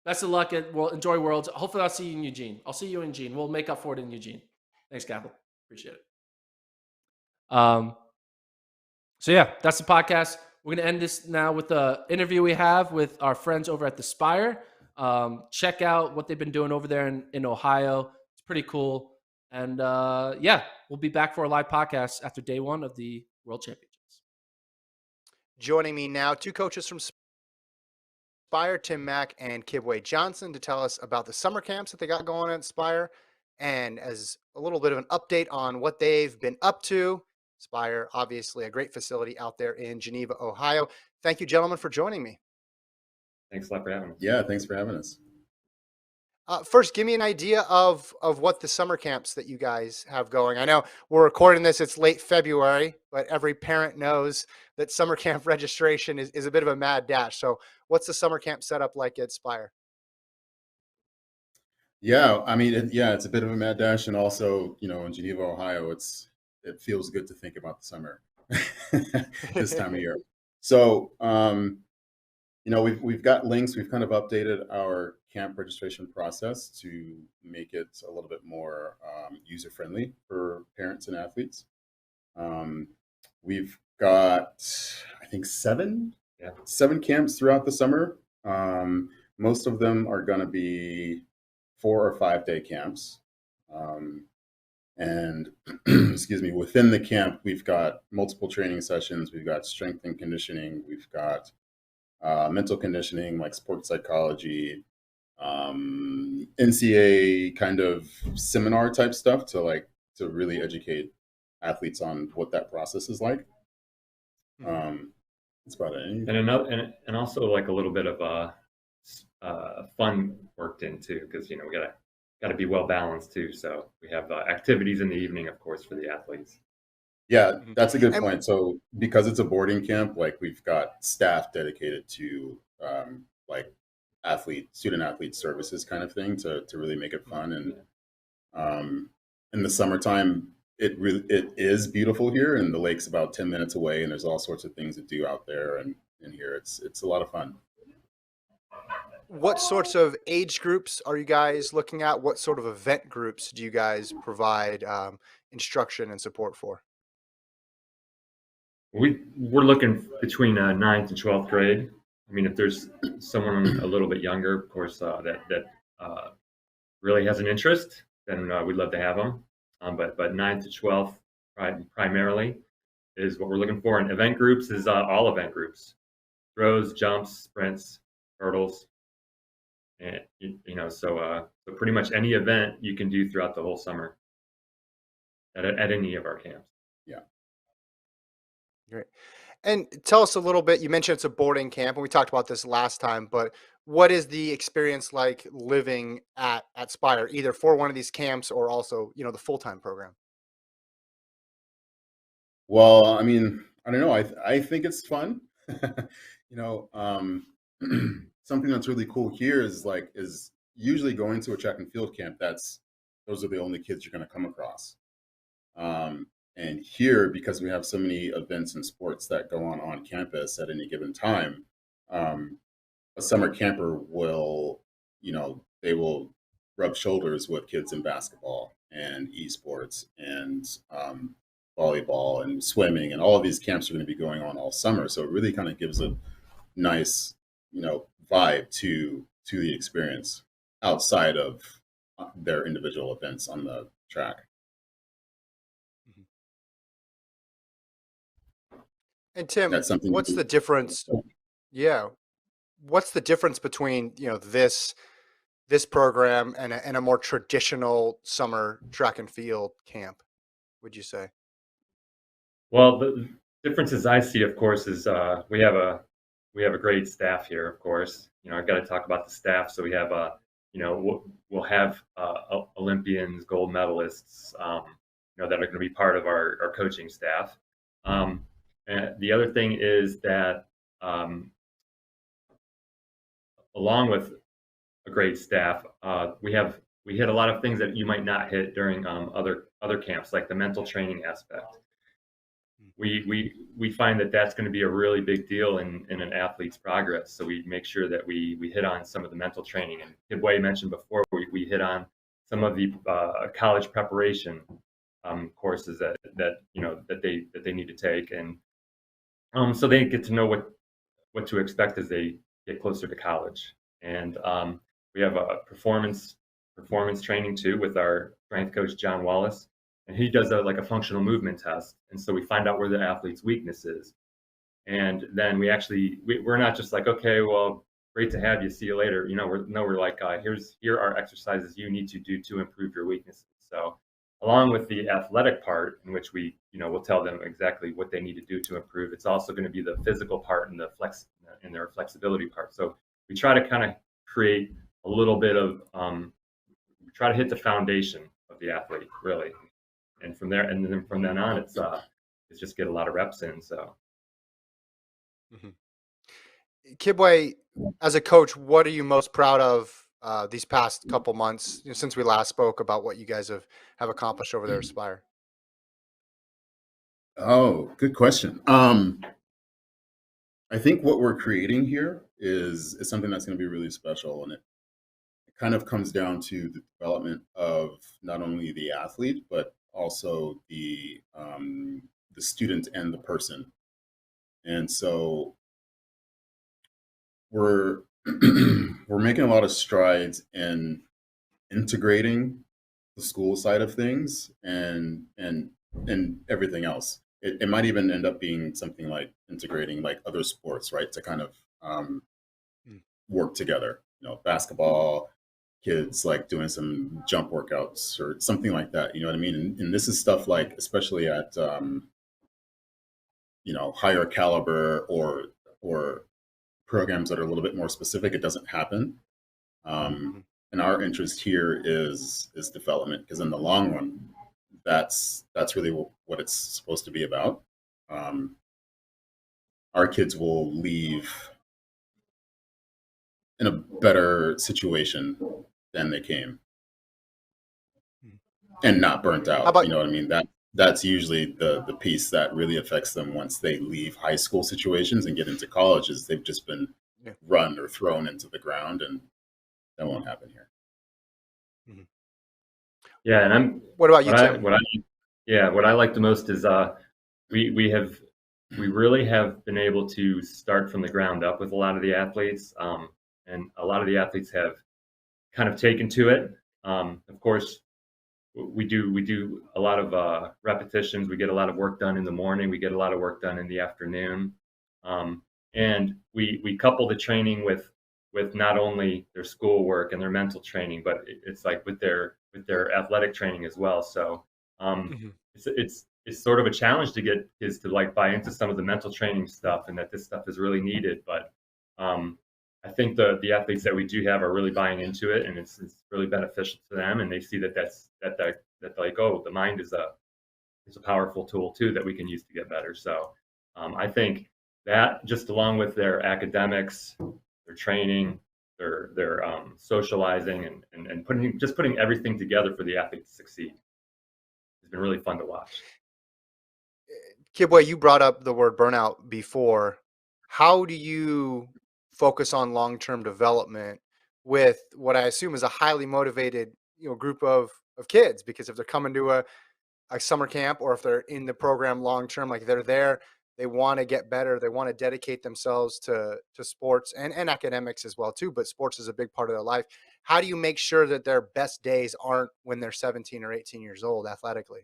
Best of luck enjoy Worlds. Hopefully I'll see you in Eugene. I'll see you in Eugene. We'll make up for it in Eugene. Thanks, Cathal. Appreciate it. So yeah, that's the podcast. We're going to end this now with the interview we have with our friends over at the Spire. Check out what they've been doing over there in Ohio. It's pretty cool. And we'll be back for a live podcast after day 1 of the World Championships. Joining me now, 2 coaches from Spire, Tim Mack and Kibwe Johnson, to tell us about the summer camps that they got going on at Spire, and as a little bit of an update on what they've been up to. Spire, obviously a great facility out there in Geneva, Ohio. Thank you, gentlemen, for joining me. Thanks a lot for having us. Yeah, thanks for having us. First, give me an idea of what the summer camps that you guys have going. I know we're recording this, it's late February, but every parent knows that summer camp registration is a bit of a mad dash. So what's the summer camp setup like at Spire? Yeah, I mean, it's a bit of a mad dash. And also, in Geneva, Ohio, it feels good to think about the summer this time of year. So, we've got links. We've kind of updated our camp registration process to make it a little bit more user-friendly for parents and athletes. We've got, I think, 7 camps throughout the summer. Most of them are going to be 4 or 5 day camps. And excuse me, within the camp, we've got multiple training sessions. We've got strength and conditioning. We've got mental conditioning, like sports psychology, NCAA kind of seminar type stuff to really educate athletes on what that process is like. That's about it. And also like a little bit of fun worked in too, because we got to be well balanced too. So we have activities in the evening, of course, for the athletes. Yeah, that's a good point. So because it's a boarding camp, we've got staff dedicated to student athlete services kind of thing to really make it fun. And in the summertime, it is beautiful here, and the lake's about 10 minutes away, and there's all sorts of things to do out there. And in here, it's a lot of fun. What sorts of age groups are you guys looking at? What sort of event groups do you guys provide instruction and support for? We're looking between 9th and 12th grade. I mean, if there's someone a little bit younger, of course, that really has an interest, then we'd love to have them. But 9th to 12th primarily is what we're looking for. And event groups is all event groups: throws, jumps, sprints, hurdles, and so pretty much any event you can do throughout the whole summer at any of our camps. Yeah. Great. And tell us a little bit. You mentioned it's a boarding camp, and we talked about this last time. But what is the experience like living at Spire, either for one of these camps or also, the full time program? Well, I mean, I don't know. I think it's fun. you know, um, Something that's really cool here is usually going to a track and field camp. Those are the only kids you're going to come across. Um, and here, because we have so many events and sports that go on campus at any given time, um, a summer camper will, they will rub shoulders with kids in basketball and esports and volleyball and swimming, and all of these camps are going to be going on all summer. So it really kind of gives a nice, vibe to the experience outside of their individual events on the track. And Tim, That's something. what's the difference? Yeah. What's the difference between, this program and a more traditional summer track and field camp, would you say? Well, the differences I see, of course, is we have a great staff here. Of course, I've got to talk about the staff. So we have we'll have Olympians, gold medalists, that are going to be part of our coaching staff. And the other thing is that along with a great staff, we hit a lot of things that you might not hit during other camps, like the mental training aspect. We find that that's going to be a really big deal in an athlete's progress. So we make sure that we hit on some of the mental training. And Kibwe mentioned before, we hit on some of the college preparation courses that they need to take, and so they get to know what to expect as they get closer to college. And we have a performance training too with our strength coach John Wallace. And he does a functional movement test. And so we find out where the athlete's weakness is. And then we're not just like, okay, well, great to have you, see you later. We're like, here are exercises you need to do to improve your weaknesses. So along with the athletic part, in which we'll tell them exactly what they need to do to improve, it's also going to be the physical part and their flexibility part. So we try to kind of create a little bit of, try to hit the foundation of the athlete, really. And from there, and then from then on, it's just get a lot of reps in. So, Kibwe, as a coach, what are you most proud of these past couple months, since we last spoke about what you guys have accomplished over there at Spire? Oh, good question. I think what we're creating here is something that's going to be really special, and it kind of comes down to the development of not only the athlete but also the student and the person. And so we're we're making a lot of strides in integrating the school side of things and everything else. It might even end up being something like integrating like other sports, right, to kind of work together. Basketball, kids like doing some jump workouts or something like that. You know what I mean? And this is stuff like, especially at higher caliber or programs that are a little bit more specific, it doesn't happen. And our interest here is development, because in the long run, that's really what it's supposed to be about. Our kids will leave in a better situation than they came, and not burnt out. You know what I mean? That's usually the piece that really affects them once they leave high school situations and get into college, is they've just been run or thrown into the ground, and that won't happen here. Yeah, and what about you, Tim? What I like the most is we really have been able to start from the ground up with a lot of the athletes, and a lot of the athletes have kind of taken to it. Of course, we do a lot of repetitions. We get a lot of work done in the morning. We get a lot of work done in the afternoon, and we couple the training with not only their schoolwork and their mental training, but it's like with their athletic training as well. So it's it's sort of a challenge to get kids to like buy into some of the mental training stuff, and that this stuff is really needed. But I think the athletes that we do have are really buying into it, and it's really beneficial to them, and they see that like, oh, the mind is a powerful tool too that we can use to get better. So I think that, just along with their academics, their training, their socializing, and putting everything together for the athlete to succeed, it's been really fun to watch. Kibwe, you brought up the word burnout before. How do you focus on long-term development with what I assume is a highly motivated, group of kids? Because if they're coming to a summer camp, or if they're in the program long-term, like they're there, they want to get better, they want to dedicate themselves to sports and academics as well too, but sports is a big part of their life. How do you make sure that their best days aren't when they're 17 or 18 years old athletically?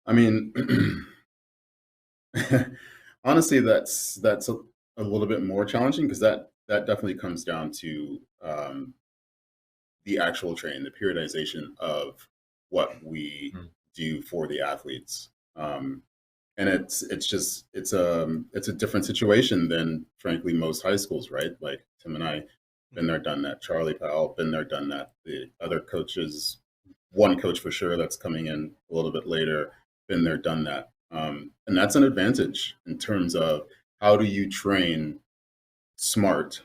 I mean, honestly, that's a little bit more challenging, because that definitely comes down to the actual training, the periodization of what we do for the athletes. And it's a different situation than, frankly, most high schools, right? Like Tim and I, been there, done that. Charlie Powell, been there, done that. The other coaches, one coach for sure that's coming in a little bit later, been there, done that. And that's an advantage in terms of how do you train smart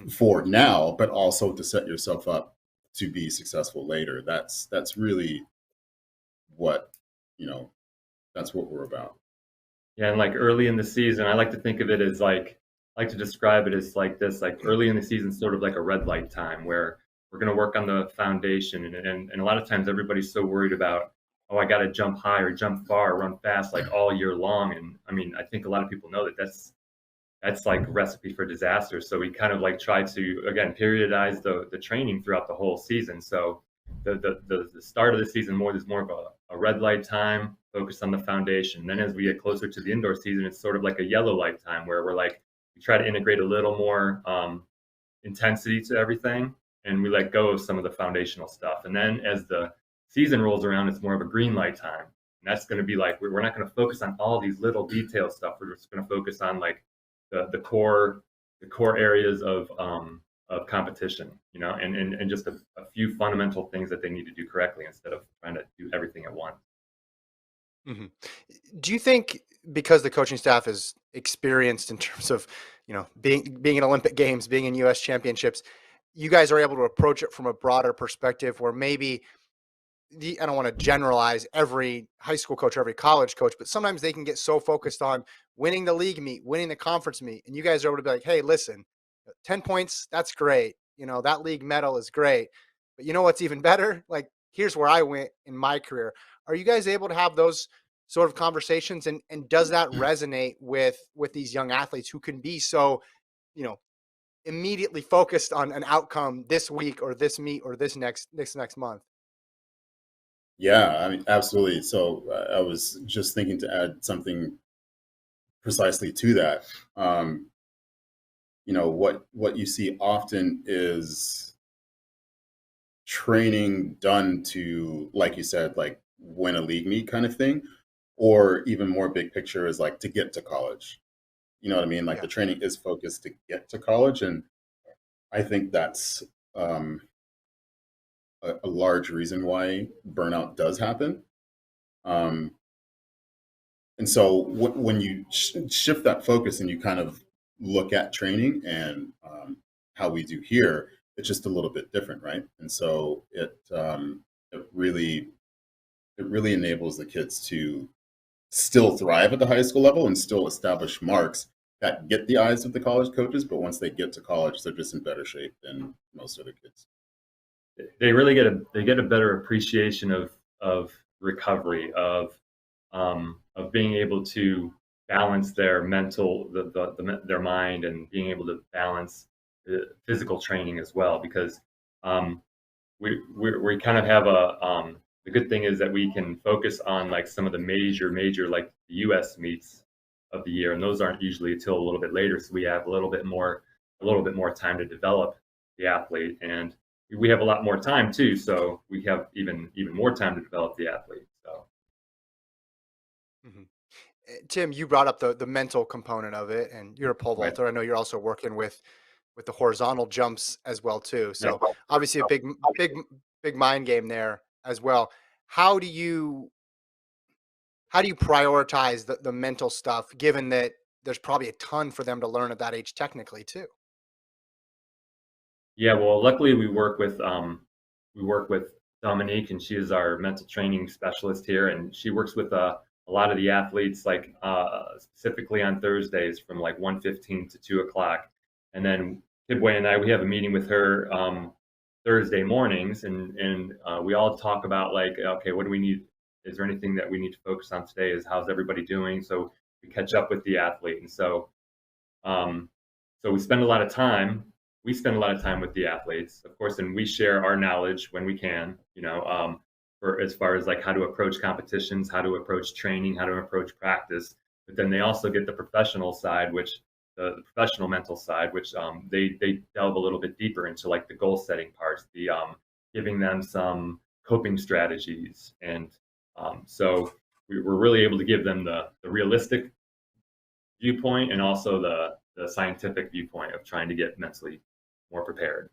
for now, but also to set yourself up to be successful later. That's really what, that's what we're about. Yeah, and like early in the season, I like to think of it as like to describe it as like this, like early in the season, sort of like a red light time where we're going to work on the foundation. And a lot of times everybody's so worried about, oh, I got to jump high or jump far or run fast like all year long. And I mean, I think a lot of people know that that's like a recipe for disaster. So we kind of like try to, again, periodize the training throughout the whole season. So the start of the season is more of a red light time, focus on the foundation. Then as we get closer to the indoor season, it's sort of like a yellow light time where we try to integrate a little more intensity to everything, and we let go of some of the foundational stuff. And then as the season rolls around, it's more of a green light time. And that's going to be like, we're not going to focus on all these little detail stuff. We're just going to focus on like the core areas of competition, and just a few fundamental things that they need to do correctly instead of trying to do everything at once. Mm-hmm. Do you think, because the coaching staff is experienced in terms of, being in Olympic Games, being in U.S. championships, you guys are able to approach it from a broader perspective where maybe I don't want to generalize every high school coach or every college coach, but sometimes they can get so focused on winning the league meet, winning the conference meet, and you guys are able to be like, hey, listen, 10 points, that's great. That league medal is great. But you know what's even better? Like, here's where I went in my career. Are you guys able to have those sort of conversations? And does that resonate with these young athletes who can be so, immediately focused on an outcome this week or this meet or this next month? Yeah, I mean, absolutely. So I was just thinking to add something precisely to that. What you see often is training done to, like you said, like win a league meet kind of thing, or even more big picture is like to get to college. You know what I mean? Like the training is focused to get to college. And I think that's a large reason why burnout does happen. And so when you shift that focus and you kind of look at training and how we do here, it's just a little bit different, right? And so it really enables the kids to still thrive at the high school level and still establish marks that get the eyes of the college coaches. But once they get to college, they're just in better shape than most other kids. They really get a better appreciation of recovery, of being able to balance their mental, their mind, and being able to balance the physical training as well. Because we kind of have the good thing is that we can focus on like some of the major like the U.S. meets of the year, and those aren't usually until a little bit later. So we have a little bit more time to develop the athlete, and we have a lot more time too. So we have even more time to develop the athlete. So Mhm. Tim, you brought up the mental component of it, and you're a pole Right. vaulter. I know you're also working with the horizontal jumps as well too. Yeah. So obviously a big mind game there as well. How do you prioritize the mental stuff, given that there's probably a ton for them to learn at that age technically too? Yeah, well, luckily we work with Dominique, and she is our mental training specialist here, and she works with a lot of the athletes, like specifically on Thursdays from like 1:15 to 2 o'clock, and then Kidway and I we have a meeting with her Thursday mornings, and we all talk about like, okay, what do we need? Is there anything that we need to focus on today? Is how's everybody doing? So we catch up with the athlete, and um, so we spend a lot of time. We spend a lot of time with the athletes, of course, and we share our knowledge when we can. For as far as like how to approach competitions, how to approach training, how to approach practice. But then they also get the professional side, which the professional mental side, which they delve a little bit deeper into like the goal setting parts, the giving them some coping strategies, and so we're really able to give them the realistic viewpoint and also the scientific viewpoint of trying to get mentally more prepared.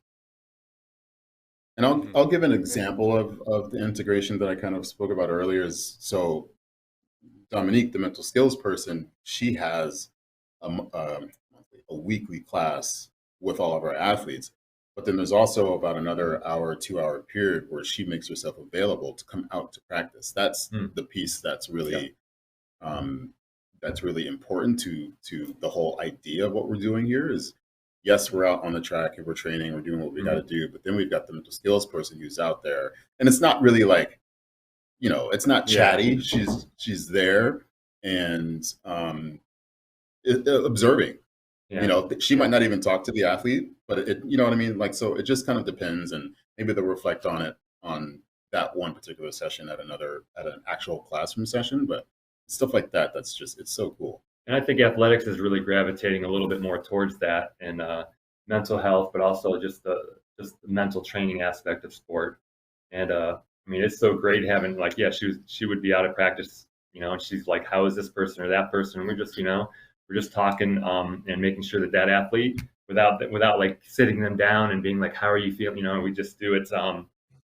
And I'll give an example of the integration that I kind of spoke about earlier. Is so Dominique, the mental skills person, she has a weekly class with all of our athletes. But then there's also about another hour, 2 hour period where she makes herself available to come out to practice. That's the piece that's really important to the whole idea of what we're doing here. Is yes, we're out on the track and we're training, we're doing what we got to do, but then we've got the mental skills person who's out there, and it's not really like, it's not chatty. She's there and observing. She might not even talk to the athlete, but it, you know what I mean? Like, so it just kind of depends, and maybe they'll reflect on it on that one particular session at an actual classroom session, but stuff like that, it's so cool. And I think athletics is really gravitating a little bit more towards that, and mental health, but also just the mental training aspect of sport. And I mean, it's so great having like, she would be out of practice, and she's like, how is this person or that person? And we're just talking and making sure that athlete, without like sitting them down and being like, how are you feeling? We just do it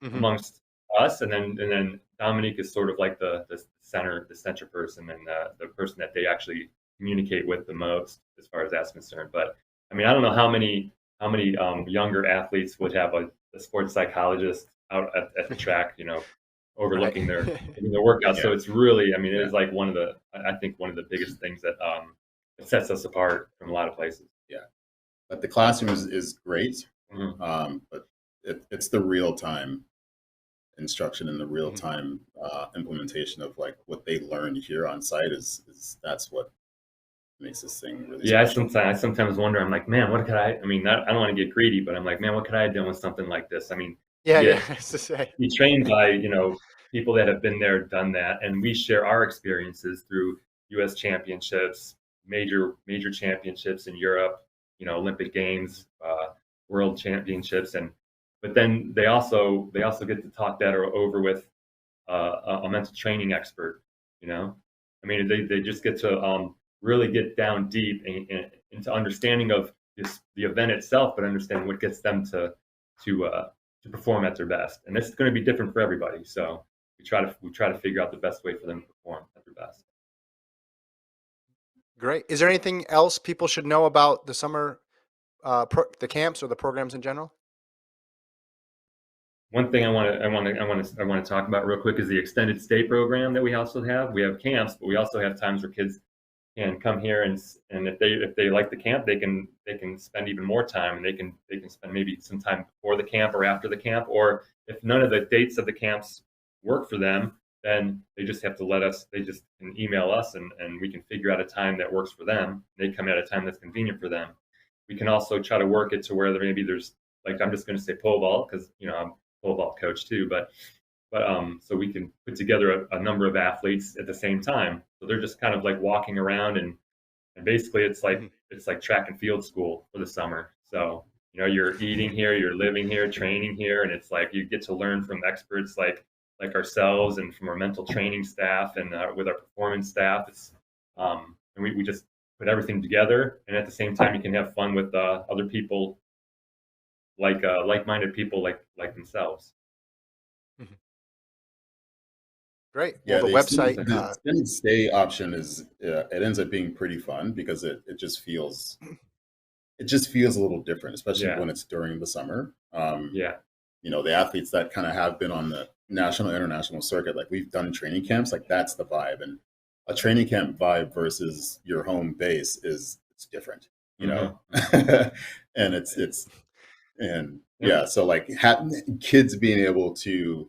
amongst us, and then Dominique is sort of like the center person, and the person that they actually communicate with the most as far as that's concerned. But I mean, I don't know how many younger athletes would have a sports psychologist out at the track, overlooking their workouts. So it's really, I mean, it is like I think one of the biggest things that sets us apart from a lot of places. Yeah, but the classroom is great, but it's the real time instruction and the real time implementation of like what they learned here on site is that's what makes this thing really special. I sometimes wonder, I'm like, man, what could I mean, I don't want to get greedy, but I'm like, man, what could I have done with something like this? I mean, be trained by people that have been there, done that, and we share our experiences through U.S. championships, major championships in Europe, Olympic Games, World Championships, but then they also get to talk that over with a mental training expert. I mean, they just get to really get down deep into understanding of the event itself, but understanding what gets them to perform at their best. And it's going to be different for everybody. So we try to figure out the best way for them to perform at their best. Great. Is there anything else people should know about the summer, the camps or the programs in general? One thing I want to talk about real quick is the extended stay program that we also have. We have camps, but we also have times where kids can come here and if they like the camp, they can spend even more time, and they can spend maybe some time before the camp or after the camp, or if none of the dates of the camps work for them, then they just have to they just can email us, and we can figure out a time that works for them. They come at a time that's convenient for them. We can also try to work it to where there's like, I'm just going to say pole vault because I'm a pole vault coach too, but so we can put together a number of athletes at the same time. So they're just kind of like walking around, and basically it's like track and field school for the summer. So you're eating here, you're living here, training here, and it's like you get to learn from experts like like ourselves and from our mental training staff and with our performance staff. It's and we just put everything together, and at the same time, you can have fun with other people, like-minded people like themselves. Mhm. Great. Yeah, Well, the website. the extended stay option is it ends up being pretty fun because it just feels a little different, especially Yeah. when it's during the summer. Yeah. You know, the athletes that kind of have been on the national, international circuit, like we've done training camps, like that's the vibe. And a training camp vibe versus your home base it's different, you know. And yeah, so like kids being able to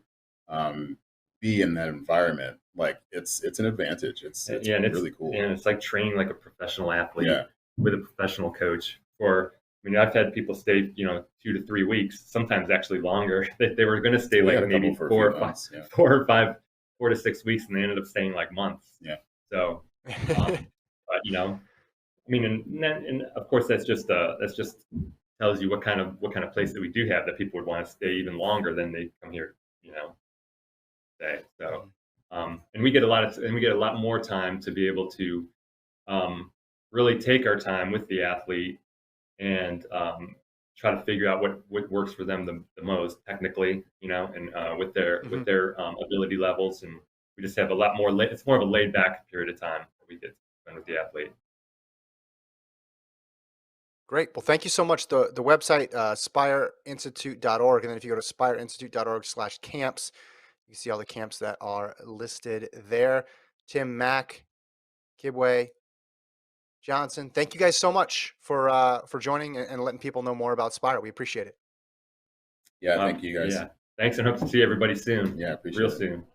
be in that environment, like it's an advantage. It's really cool. And it's like training like a professional athlete with a professional coach. I mean, I've had people stay, 2 to 3 weeks, sometimes actually longer. They were going to stay like maybe 4 to 6 weeks, and they ended up staying like months. Yeah. So, but, I mean, and of course that's just tells you what kind of place that we do have that people would want to stay even longer than they come here, stay. So, and we get a lot more time to be able to really take our time with the athlete and try to figure out what works for them the most technically, and with their ability levels. And we just have a lot more. It's more of a laid back period of time that we get to spend with the athlete. Great. Well, thank you so much. The website, spireinstitute.org. And then if you go to spireinstitute.org/camps, you see all the camps that are listed there. Tim, Mac, Kibwe, Johnson, thank you guys so much for joining and letting people know more about Spire. We appreciate it. Yeah, thank you guys. Yeah, thanks, and hope to see everybody soon. Yeah, appreciate real it. soon.